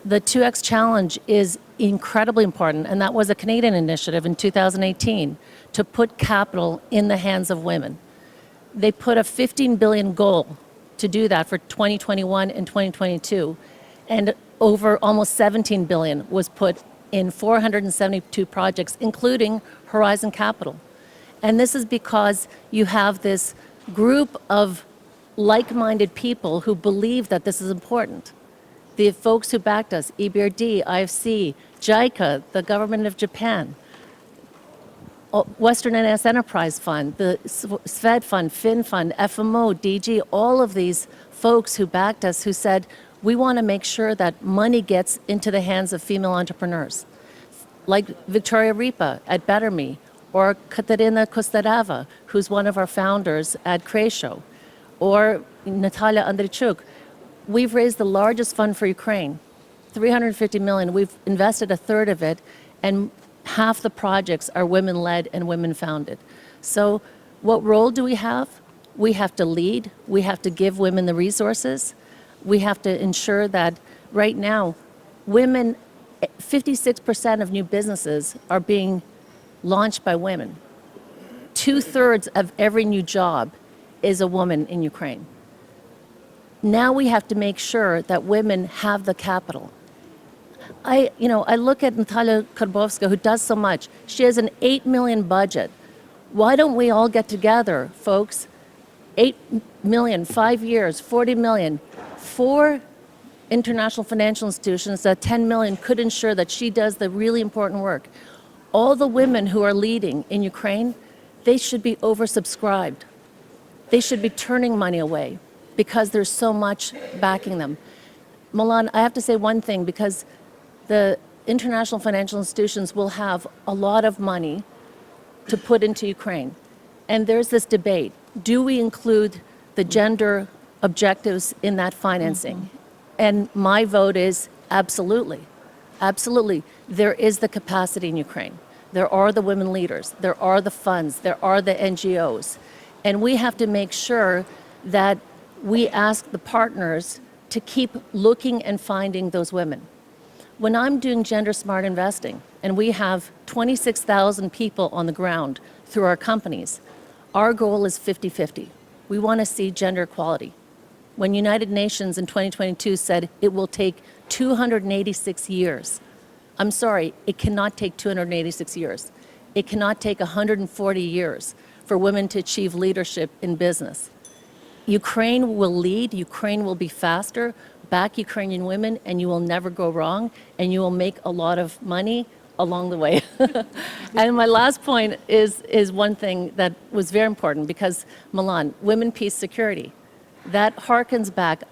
The 2X Challenge is incredibly important, and that was a Canadian initiative in 2018 to put capital in the hands of women. They put a 15 billion goal to do that for 2021 and 2022, and over almost 17 billion was put in 472 projects, including Horizon Capital. And this is because you have this group of like-minded people who believe that this is important. The folks who backed us, EBRD, IFC, JICA, the government of Japan, Western NS Enterprise Fund, the SVED Fund, Fin Fund, FMO, DG, all of these folks who backed us, who said, we want to make sure that money gets into the hands of female entrepreneurs, like Victoria Ripa at Better Me, or Katerina Kostareva, who's one of our founders at Creatio, or Natalia Andreychuk. We've raised the largest fund for Ukraine, 350 million. We've invested a third of it, and half the projects are women-led and women-founded. So what role do we have? We have to lead. We have to give women the resources. We have to ensure that right now, women, 56% of new businesses are being launched by women. 2/3 of every new job is a woman in Ukraine. Now we have to make sure that women have the capital. I look at Natalia Karbovska, who does so much. She has an $8 million budget. Why don't we all get together, folks? 8 million, 5 years, 40 million. 4 international financial institutions, that 10 million could ensure that she does the really important work. All the women who are leading in Ukraine, they should be oversubscribed. They should be turning money away because there's so much backing them. Milan, I have to say one thing, because the international financial institutions will have a lot of money to put into Ukraine. And there's this debate. Do we include the gender objectives in that financing? And my vote is absolutely. Absolutely. There is the capacity in Ukraine. There are the women leaders. There are the funds. There are the NGOs. And we have to make sure that we ask the partners to keep looking and finding those women. When I'm doing gender smart investing, and we have 26,000 people on the ground through our companies, our goal is 50-50. We want to see gender equality. When United Nations in 2022 said it will take 286 years, I'm sorry, it cannot take 286 years. It cannot take 140 years for women to achieve leadership in business. Ukraine will lead, Ukraine will be faster. Back Ukrainian women, and you will never go wrong, and you will make a lot of money along the way. And my last point is one thing that was very important, because Milan, women, peace, security, that harkens back.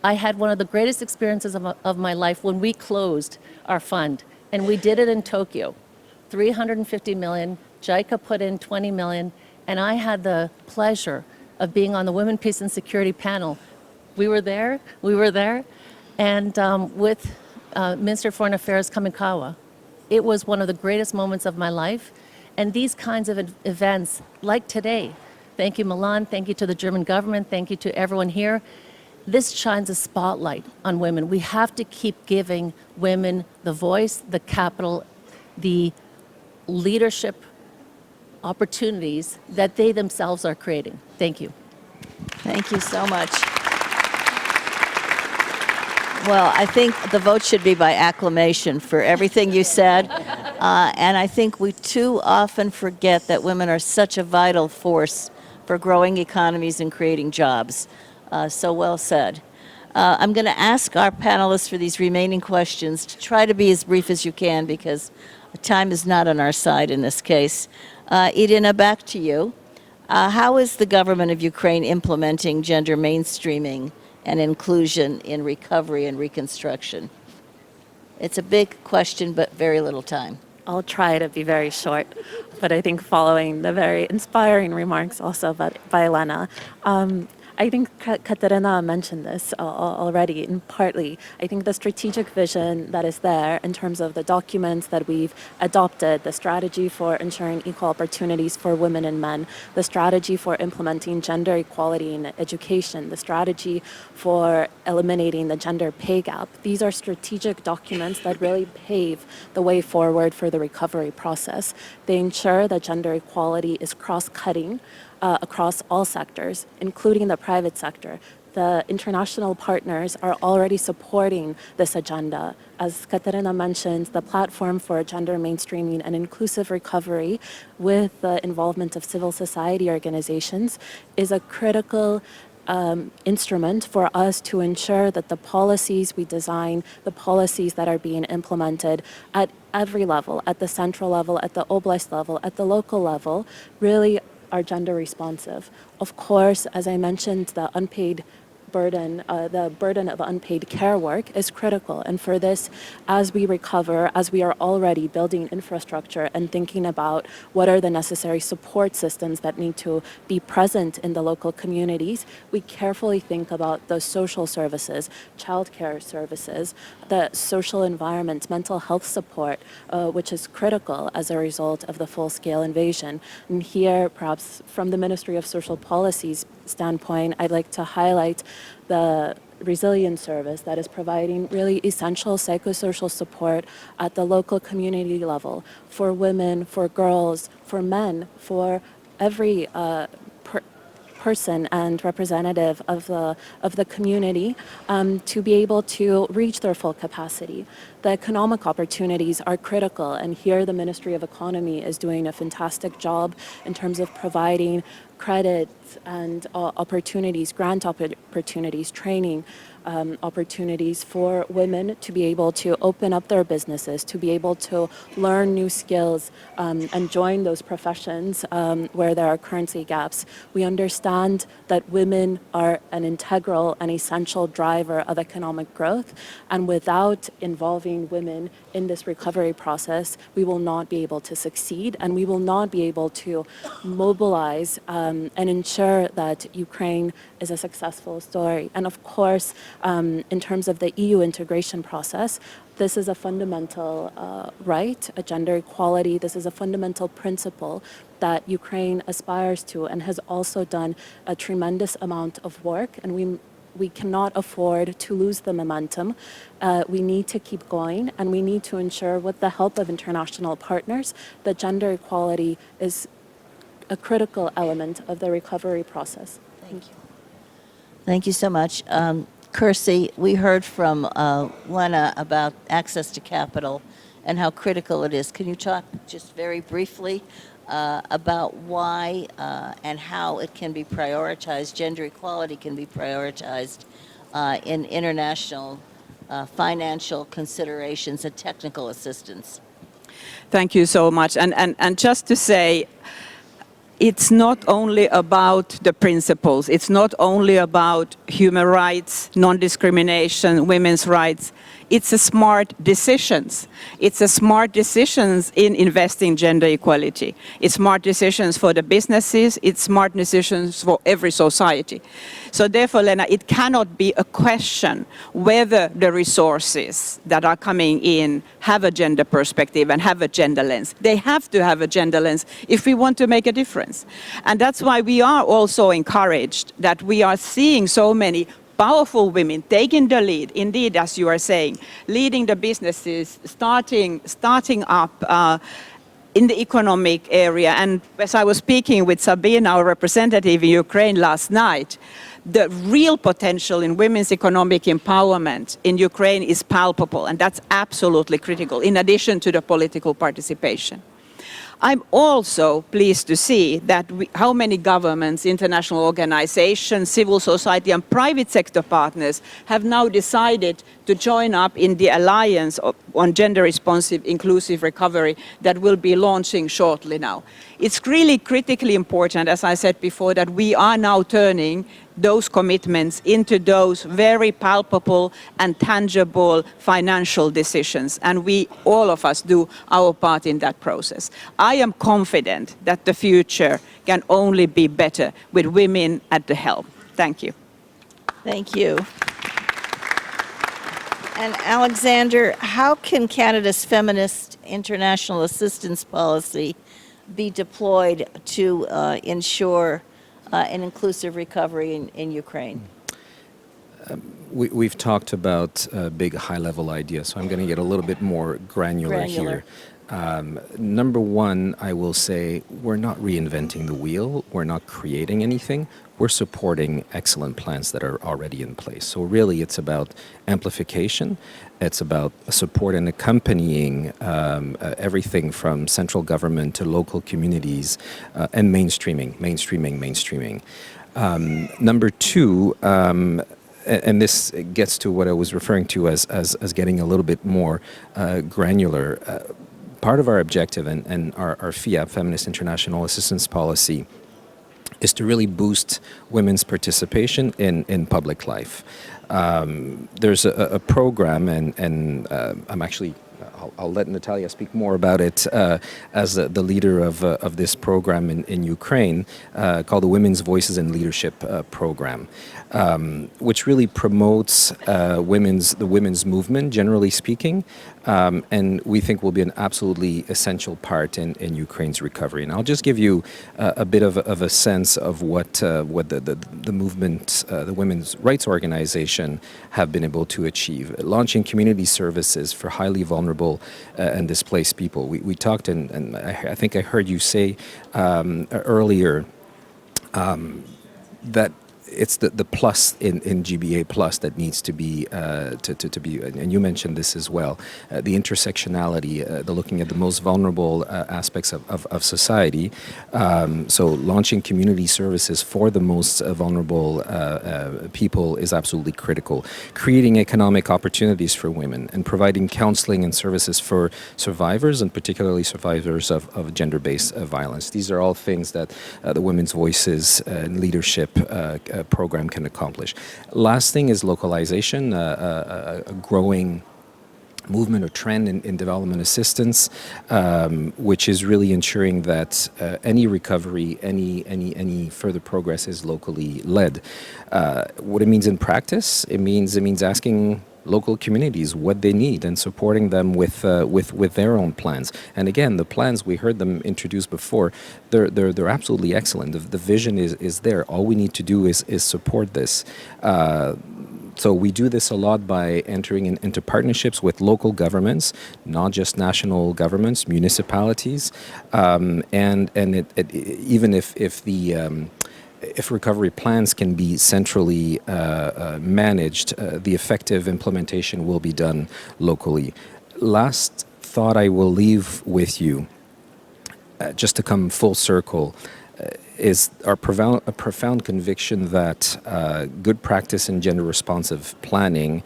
I had one of the greatest experiences of my life when we closed our fund, and we did it in Tokyo. 350 million, JICA put in 20 million, and I had the pleasure of being on the Women, Peace and Security panel. We were there, and with Minister of Foreign Affairs Kamikawa. It was one of the greatest moments of my life. And these kinds of events, like today, thank you, Milan, thank you to the German government, thank you to everyone here. This shines a spotlight on women. We have to keep giving women the voice, the capital, the leadership opportunities that they themselves are creating. Thank you. Thank you so much. Well, I think the vote should be by acclamation for everything you said. And I think we too often forget that women are such a vital force for growing economies and creating jobs. So well said. I'm going to ask our panelists for these remaining questions to try to be as brief as you can, because time is not on our side in this case. Irina, back to you. How is the government of Ukraine implementing gender mainstreaming and inclusion in recovery and reconstruction? It's a big question, but very little time. I'll try to be very short, but I think following the very inspiring remarks also by Elena, I think Katerina mentioned this already, and partly. I think the strategic vision that is there in terms of the documents that we've adopted, the strategy for ensuring equal opportunities for women and men, the strategy for implementing gender equality in education, the strategy for eliminating the gender pay gap. These are strategic documents that really pave the way forward for the recovery process. They ensure that gender equality is cross-cutting across all sectors, including the private sector. The international partners are already supporting this agenda. As Katerina mentioned, the platform for gender mainstreaming and inclusive recovery with the involvement of civil society organizations is a critical instrument for us to ensure that the policies we design, the policies that are being implemented at every level, at the central level, at the oblast level, at the local level, really are gender responsive. Of course, as I mentioned, the unpaid burden of unpaid care work is critical. And for this, as we recover, as we are already building infrastructure and thinking about what are the necessary support systems that need to be present in the local communities, we carefully think about the social services, childcare services, the social environment, mental health support, which is critical as a result of the full-scale invasion. And here, perhaps from the Ministry of Social Policy's standpoint, I'd like to highlight the resilience service that is providing really essential psychosocial support at the local community level for women, for girls, for men, for every person and representative of the community to be able to reach their full capacity. The economic opportunities are critical, and here the Ministry of Economy is doing a fantastic job in terms of providing credits and opportunities, grant opportunities, training opportunities for women to be able to open up their businesses, to be able to learn new skills and join those professions where there are currency gaps. We understand that women are an integral and essential driver of economic growth, and without involving women in this recovery process, we will not be able to succeed, and we will not be able to mobilize and ensure that Ukraine is a successful story. And of course, in terms of the EU integration process, this is a fundamental right, a gender equality. This is a fundamental principle that Ukraine aspires to and has also done a tremendous amount of work, and we cannot afford to lose the momentum. We need to keep going, and we need to ensure, with the help of international partners, that gender equality is a critical element of the recovery process. Thank you. Thank you so much. Kirsty, we heard from Lena about access to capital and how critical it is. Can you talk just very briefly about why and how it can be prioritized, gender equality can be prioritized in international financial considerations and technical assistance? Thank you so much. And just to say, it's not only about the principles, it's not only about human rights, non-discrimination, women's rights. It's a smart decisions. It's a smart decisions in investing gender equality. It's smart decisions for the businesses. It's smart decisions for every society. So therefore, Lena, it cannot be a question whether the resources that are coming in have a gender perspective and have a gender lens. They have to have a gender lens if we want to make a difference. And that's why we are also encouraged that we are seeing so many powerful women taking the lead, indeed, as you are saying, leading the businesses, starting up in the economic area. And as I was speaking with Sabine, our representative in Ukraine last night, the real potential in women's economic empowerment in Ukraine is palpable, and that's absolutely critical, in addition to the political participation. I'm also pleased to see that how many governments, international organizations, civil society and private sector partners have now decided to join up in the Alliance on Gender Responsive Inclusive Recovery that will be launching shortly now. It's really critically important, as I said before, that we are now turning those commitments into those very palpable and tangible financial decisions. And we, all of us, do our part in that process. I am confident that the future can only be better with women at the helm. Thank you. Thank you. And Alexander, how can Canada's feminist international assistance policy be deployed to ensure an inclusive recovery in Ukraine? We've talked about big high-level ideas, so I'm going to get a little bit more granular here. Number one, I will say we're not reinventing the wheel. We're not creating anything. We're supporting excellent plans that are already in place. So really, it's about amplification. It's about support and accompanying everything from central government to local communities and mainstreaming. Number two, and this gets to what I was referring to as getting a little bit more granular. Part of our objective and our FIA, Feminist International Assistance Policy, is to really boost women's participation in public life. There's a program, and I'm actually, I'll let Natalia speak more about it as the leader of this program in Ukraine, called the Women's Voices in Leadership program, which really promotes the women's movement, generally speaking, and we think will be an absolutely essential part in Ukraine's recovery. And I'll just give you a bit of a sense of what the movement, the Women's Rights Organization, have been able to achieve. Launching community services for highly vulnerable and displaced people. We talked, and I think I heard you say earlier that it's the plus in GBA plus that needs to be to be, and you mentioned this as well, the intersectionality, the looking at the most vulnerable aspects of society. So launching community services for the most vulnerable people is absolutely critical. Creating economic opportunities for women and providing counseling and services for survivors, and particularly survivors of gender-based violence. These are all things that the Women's Voices and Leadership program can accomplish. Last thing is localization, a growing movement or trend in development assistance, which is really ensuring that any recovery, any further progress is locally led. What it means in practice, it means asking local communities what they need and supporting them with their own plans. And again, the plans, we heard them introduced before, they're absolutely excellent. The vision is there. All we need to do is support this. So we do this a lot by entering into partnerships with local governments, not just national governments, municipalities, and even if recovery plans can be centrally managed, the effective implementation will be done locally. Last thought I will leave with you, just to come full circle, is a profound conviction that good practice in gender-responsive planning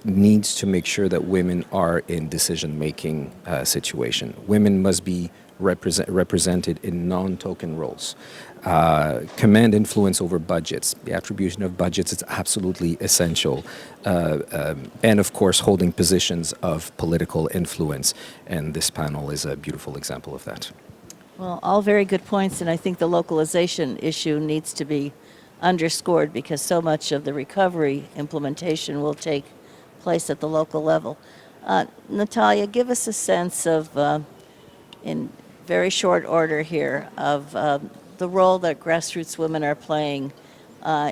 needs to make sure that women are in decision-making situation. Women must be represented in non-token roles. Command influence over budgets. The attribution of budgets is absolutely essential. And of course, holding positions of political influence. And this panel is a beautiful example of that. Well, all very good points, and I think the localization issue needs to be underscored because so much of the recovery implementation will take place at the local level. Natalia, give us a sense of, in very short order here, of the role that grassroots women are playing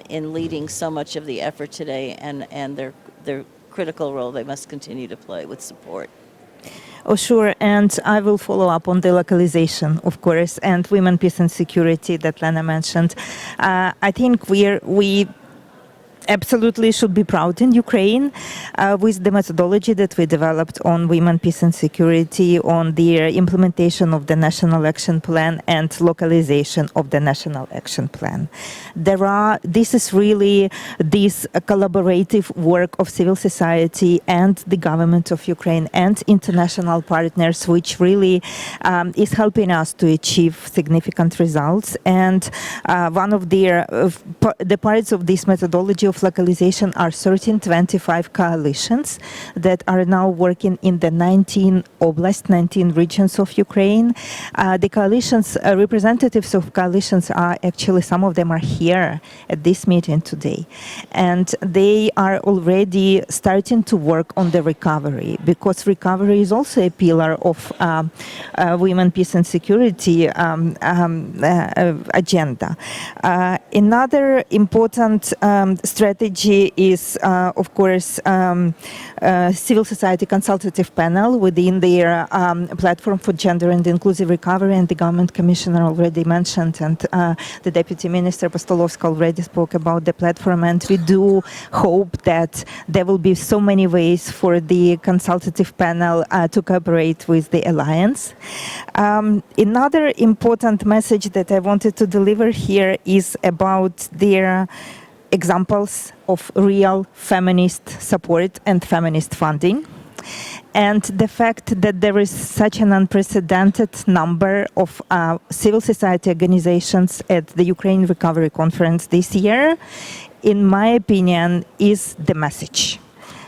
in leading so much of the effort today, and their critical role they must continue to play with support. Oh, sure, and I will follow up on the localization, of course, and women, peace and security that Lena mentioned. I think we absolutely should be proud in Ukraine with the methodology that we developed on women, peace and security, on the implementation of the National Action Plan and localization of the National Action Plan. This is really this collaborative work of civil society and the government of Ukraine and international partners, which really is helping us to achieve significant results. And one of the parts of this methodology of localization are 1325 coalitions that are now working in the 19 oblasts, 19 regions of Ukraine. The coalitions, representatives of coalitions are actually, some of them are here at this meeting today. And they are already starting to work on the recovery, because recovery is also a pillar of women, peace and security agenda. Another important strategy is, of course, civil society consultative panel within their platform for gender and inclusive recovery, and the government commissioner already mentioned, and the deputy minister Postolovska already spoke about the platform, and we do hope that there will be so many ways for the consultative panel to cooperate with the alliance. Another important message that I wanted to deliver here is about their examples of real feminist support and feminist funding. And the fact that there is such an unprecedented number of civil society organizations at the Ukraine Recovery Conference this year, in my opinion, is the message.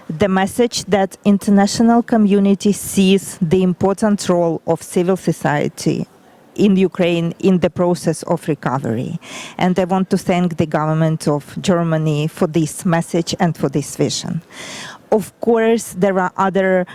The message that international community sees the important role of civil society in Ukraine in the process of recovery. And I want to thank the government of Germany for this message and for this vision. Of course, there are other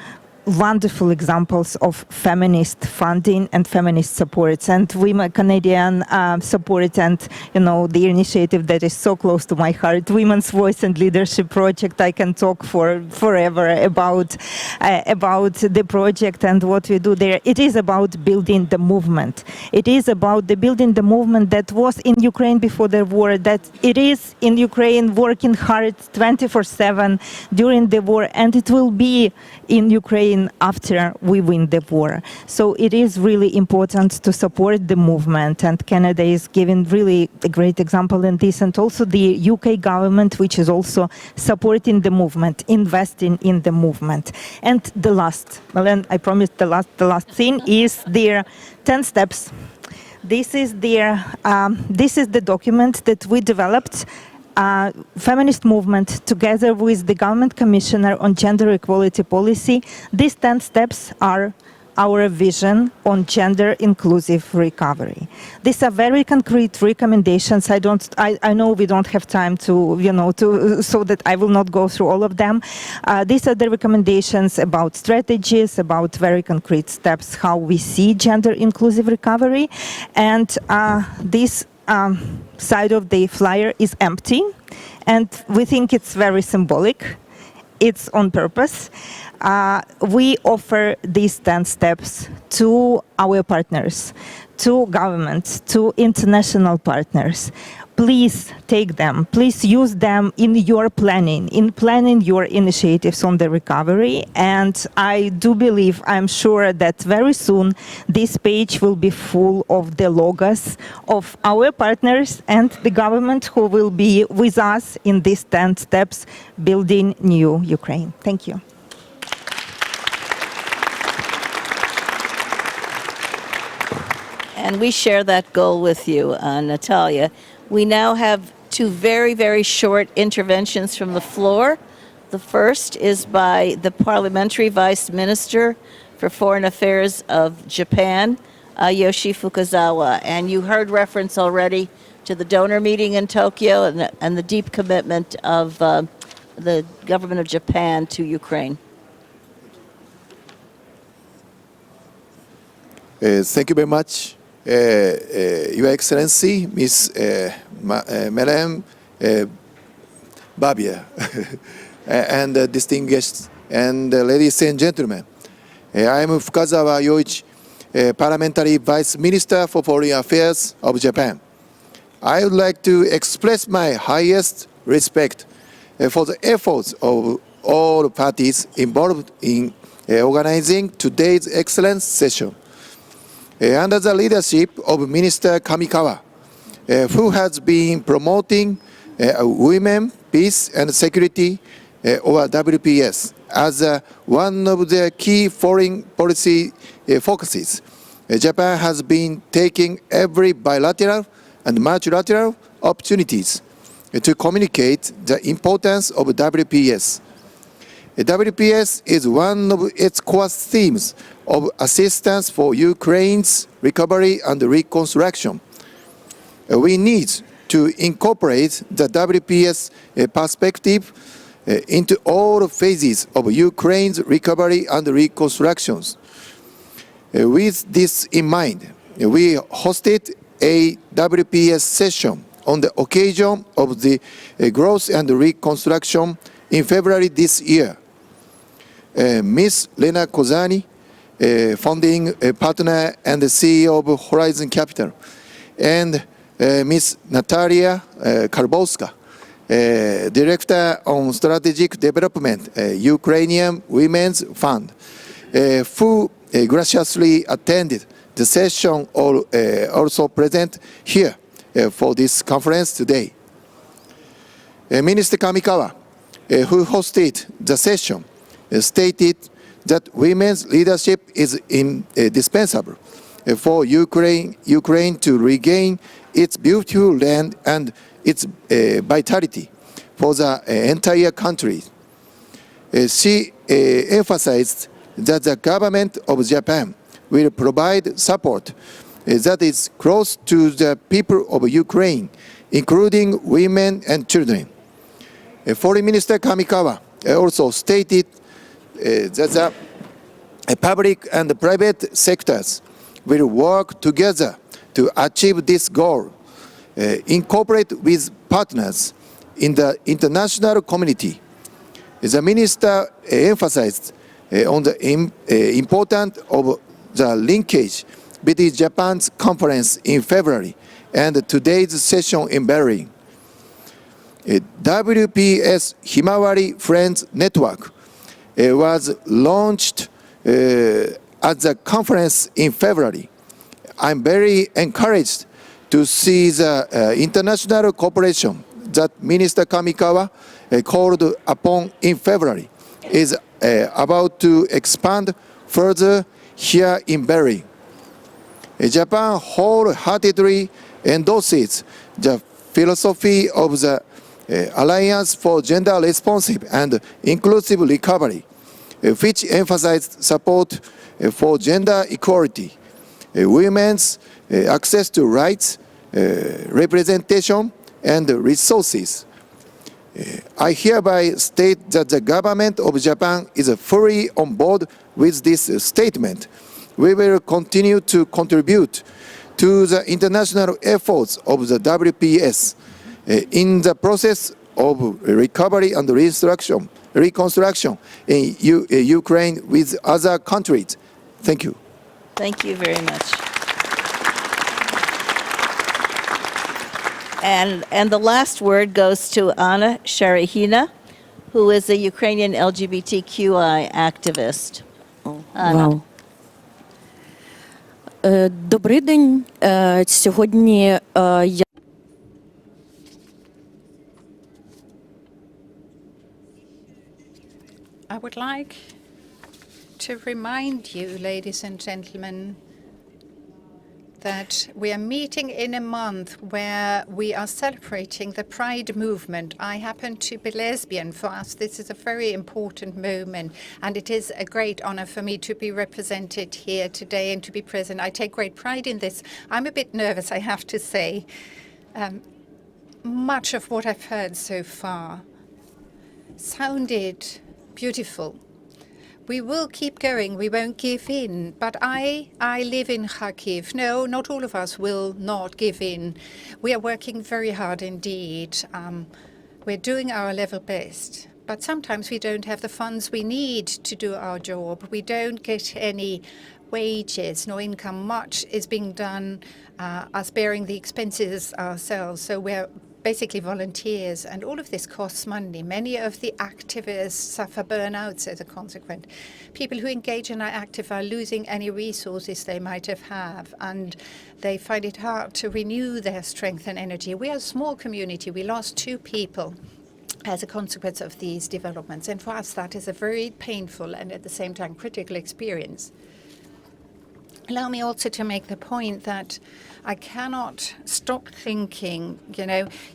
wonderful examples of feminist funding and feminist supports, and women Canadian support, and the initiative that is so close to my heart, Women's Voice and Leadership Project. I can talk forever about the project and what we do there. It is about building the movement. It is about building the movement that was in Ukraine before the war, that it is in Ukraine working hard 24/7 during the war, and it will be in Ukraine after we win the war. So it is really important to support the movement, and Canada is giving really a great example in this, and also the UK government, which is also supporting the movement, investing in the movement. And the last, Melen, I promised the last thing is their 10 steps. This is the document that we developed, feminist movement, together with the Government Commissioner on Gender Equality Policy. These 10 steps are our vision on gender inclusive recovery. These are very concrete recommendations. I know we don't have time to, so that I will not go through all of them. These are the recommendations about strategies, about very concrete steps, how we see gender inclusive recovery. And this side of the flyer is empty, and we think it's very symbolic. It's on purpose. We offer these 10 steps to our partners, to governments, to international partners. Please take them. Please use them in your planning, in planning your initiatives on the recovery. And I do believe, I'm sure that very soon this page will be full of the logos of our partners and the government who will be with us in these 10 steps building new Ukraine. Thank you. And we share that goal with you, Natalia. We now have two very, very short interventions from the floor. The first is by the Parliamentary Vice Minister for Foreign Affairs of Japan, Yoshi Fukazawa. And you heard reference already to the donor meeting in Tokyo and the deep commitment of the government of Japan to Ukraine. Thank you very much. Your Excellency, Ms. Madam Babia, and distinguished and ladies and gentlemen, I am Fukazawa Yoichi, Parliamentary Vice Minister for Foreign Affairs of Japan. I would like to express my highest respect for the efforts of all parties involved in organizing today's excellent session. Under the leadership of Minister Kamikawa, who has been promoting women, peace and security, or WPS, as one of their key foreign policy focuses, Japan has been taking every bilateral and multilateral opportunities to communicate the importance of WPS. WPS is one of its core themes of assistance for Ukraine's recovery and reconstruction. We need to incorporate the WPS perspective into all phases of Ukraine's recovery and reconstruction. With this in mind, we hosted a WPS session on the occasion of the growth and reconstruction in February this year. Ms. Lena Kozani, founding partner and CEO of Horizon Capital, and Ms. Natalia Karbowska, Director on Strategic Development, Ukrainian Women's Fund, who graciously attended the session, also present here for this conference today. Minister Kamikawa, who hosted the session, stated that women's leadership is indispensable for Ukraine to regain its beautiful land and its vitality for the entire country. She emphasized that the government of Japan will provide support that is close to the people of Ukraine, including women and children. Foreign Minister Kamikawa also stated that the public and the private sectors will work together to achieve this goal, incorporate with partners in the international community. The minister emphasized on the importance of the linkage between Japan's conference in February and today's session in Berlin. WPS Himawari Friends Network was launched at the conference in February. I'm very encouraged to see the international cooperation that Minister Kamikawa called upon in February is about to expand further here in Berlin. Japan wholeheartedly endorses the philosophy of the Alliance for Gender Responsive and Inclusive Recovery, which emphasized support for gender equality, women's access to rights, representation, and resources. I hereby state that the government of Japan is fully on board with this statement. We will continue to contribute to the international efforts of the WPS in the process of recovery and reconstruction in Ukraine with other countries. Thank you. Thank you very much. And the last word goes to Anna Sharihina, who is a Ukrainian LGBTQI activist. Anna. Вау. Добрий день. Сьогодні я I would like to remind you, ladies and gentlemen, that we are meeting in a month where we are celebrating the Pride movement. I happen to be lesbian. For us, this is a very important moment, and it is a great honor for me to be represented here today and to be present. I take great pride in this. I'm a bit nervous, I have to say. Much of what I've heard so far sounded beautiful. We will keep going. We won't give in. But I live in Kharkiv. No, not all of us will not give in. We are working very hard indeed. We're doing our level best. But sometimes we don't have the funds we need to do our job. We don't get any wages, no income. Much is being done, us bearing the expenses ourselves. So we're basically volunteers, and all of this costs money. Many of the activists suffer burnouts as a consequence. People who engage in our active are losing any resources they might have, and they find it hard to renew their strength and energy. We are a small community. We lost 2 people as a consequence of these developments, and for us that is a very painful and at the same time critical experience. Allow me also to make the point that I cannot stop thinking,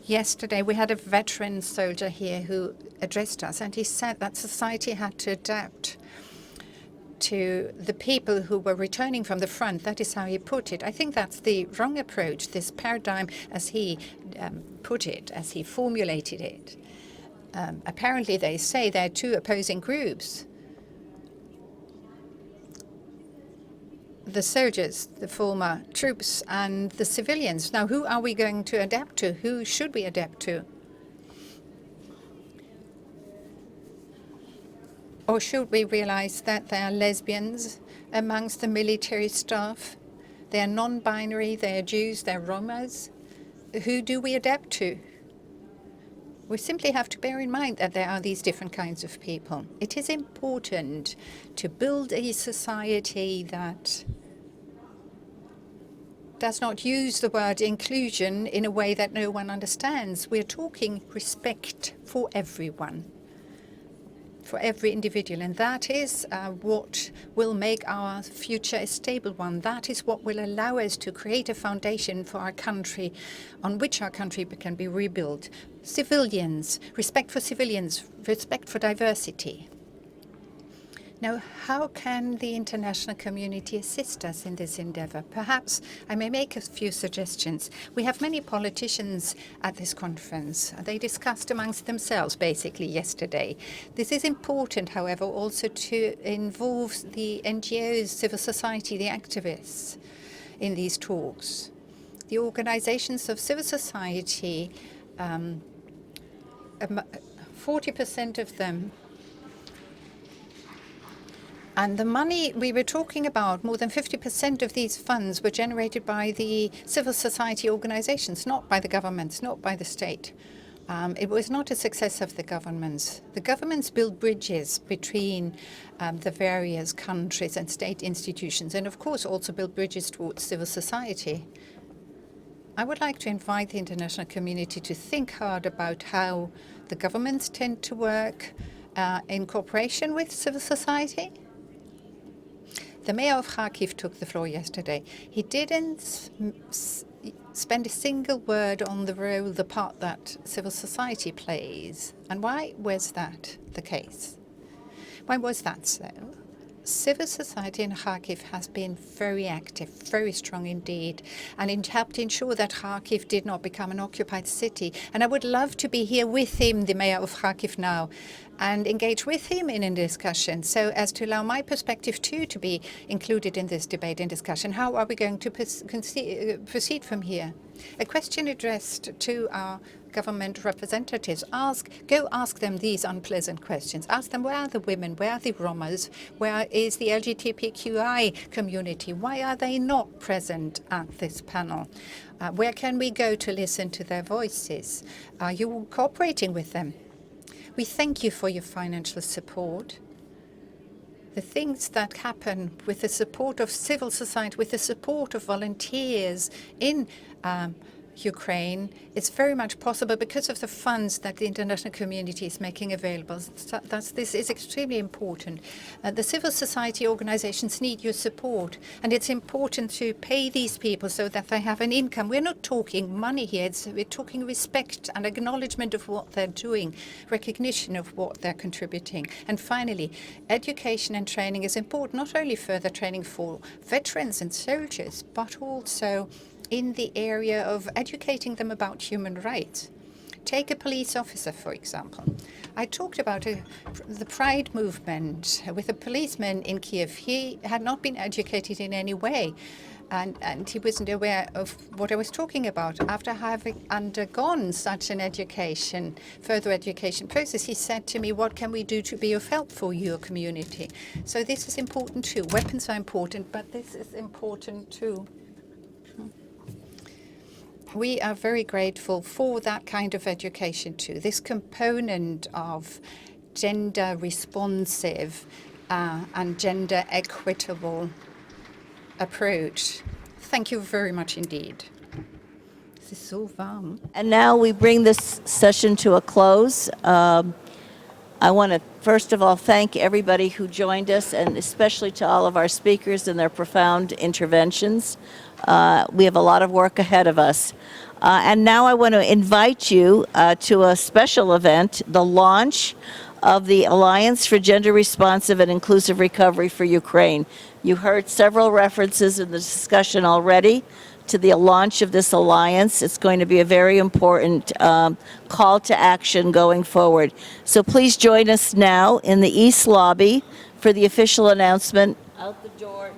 yesterday we had a veteran soldier here who addressed us, and he said that society had to adapt to the people who were returning from the front. That is how he put it. I think that's the wrong approach, this paradigm as he put it, as he formulated it. Apparently they say there are 2 opposing groups. The soldiers, the former troops, and the civilians. Now, who are we going to adapt to? Who should we adapt to? Or should we realize that there are lesbians amongst the military staff? They are non-binary, they are Jews, they're Romas. Who do we adapt to? We simply have to bear in mind that there are these different kinds of people. It is important to build a society that does not use the word inclusion in a way that no one understands. We're talking respect for everyone. for every individual. And that is what will make our future a stable one. That is what will allow us to create a foundation for our country, on which our country can be rebuilt. Civilians, respect for diversity. Now, how can the international community assist us in this endeavor? Perhaps I may make a few suggestions. We have many politicians at this conference. They discussed amongst themselves, basically, yesterday. This is important, however, also to involve the NGOs, civil society, the activists in these talks. The organizations of civil society, 40% of them. And the money we were talking about, more than 50% of these funds were generated by the civil society organizations, not by the governments, not by the state. It was not a success of the governments. The governments build bridges between the various countries and state institutions, and of course also build bridges towards civil society. I would like to invite the international community to think hard about how the governments tend to work in cooperation with civil society. The mayor of Kharkiv took the floor yesterday. He didn't spend a single word on the role, the part that civil society plays. And why was that the case? Why was that so? Civil society in Kharkiv has been very active, very strong indeed, and it helped ensure that Kharkiv did not become an occupied city. And I would love to be here with him, the mayor of Kharkiv now, and engage with him in a discussion so as to allow my perspective too to be included in this debate and discussion. How are we going to proceed from here? A question addressed to our government representatives. Go ask them these unpleasant questions. Ask them, where are the women? Where are the Romas? Where is the LGBTQI community? Why are they not present at this panel? Where can we go to listen to their voices? Are you cooperating with them? We thank you for your financial support. The things that happen with the support of civil society, with the support of volunteers in Ukraine, it's very much possible because of the funds that the international community is making available. This is extremely important. The civil society organizations need your support, and it's important to pay these people so that they have an income. We're not talking money here, we're talking respect and acknowledgement of what they're doing, recognition of what they're contributing. And finally, education and training is important, not only further training for veterans and soldiers, but also in the area of educating them about human rights. Take a police officer, for example. I talked about the Pride movement with a policeman in Kiev. He had not been educated in any way, and he wasn't aware of what I was talking about. After having undergone such an education, further education process, he said to me, what can we do to be of help for your community? So this is important too. Weapons are important, but this is important too. We are very grateful for that kind of education too, this component of gender responsive and gender equitable approach. Thank you very much indeed. This is so warm. And now we bring this session to a close. I want to first of all thank everybody who joined us, and especially to all of our speakers and their profound interventions. We have a lot of work ahead of us. And now I want to invite you to a special event, the launch of the Alliance for Gender Responsive and Inclusive Recovery for Ukraine. You heard several references in the discussion already to the launch of this alliance. It's going to be a very important call to action going forward. So please join us now in the East Lobby for the official announcement. Out the door,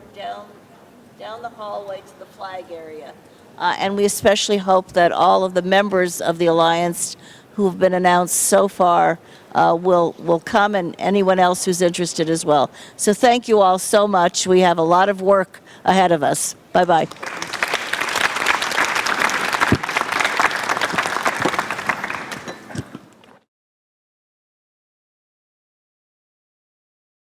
down the hallway to the flag area. And we especially hope that all of the members of the alliance who have been announced so far will come, and anyone else who's interested as well. So thank you all so much. We have a lot of work ahead of us. Bye-bye.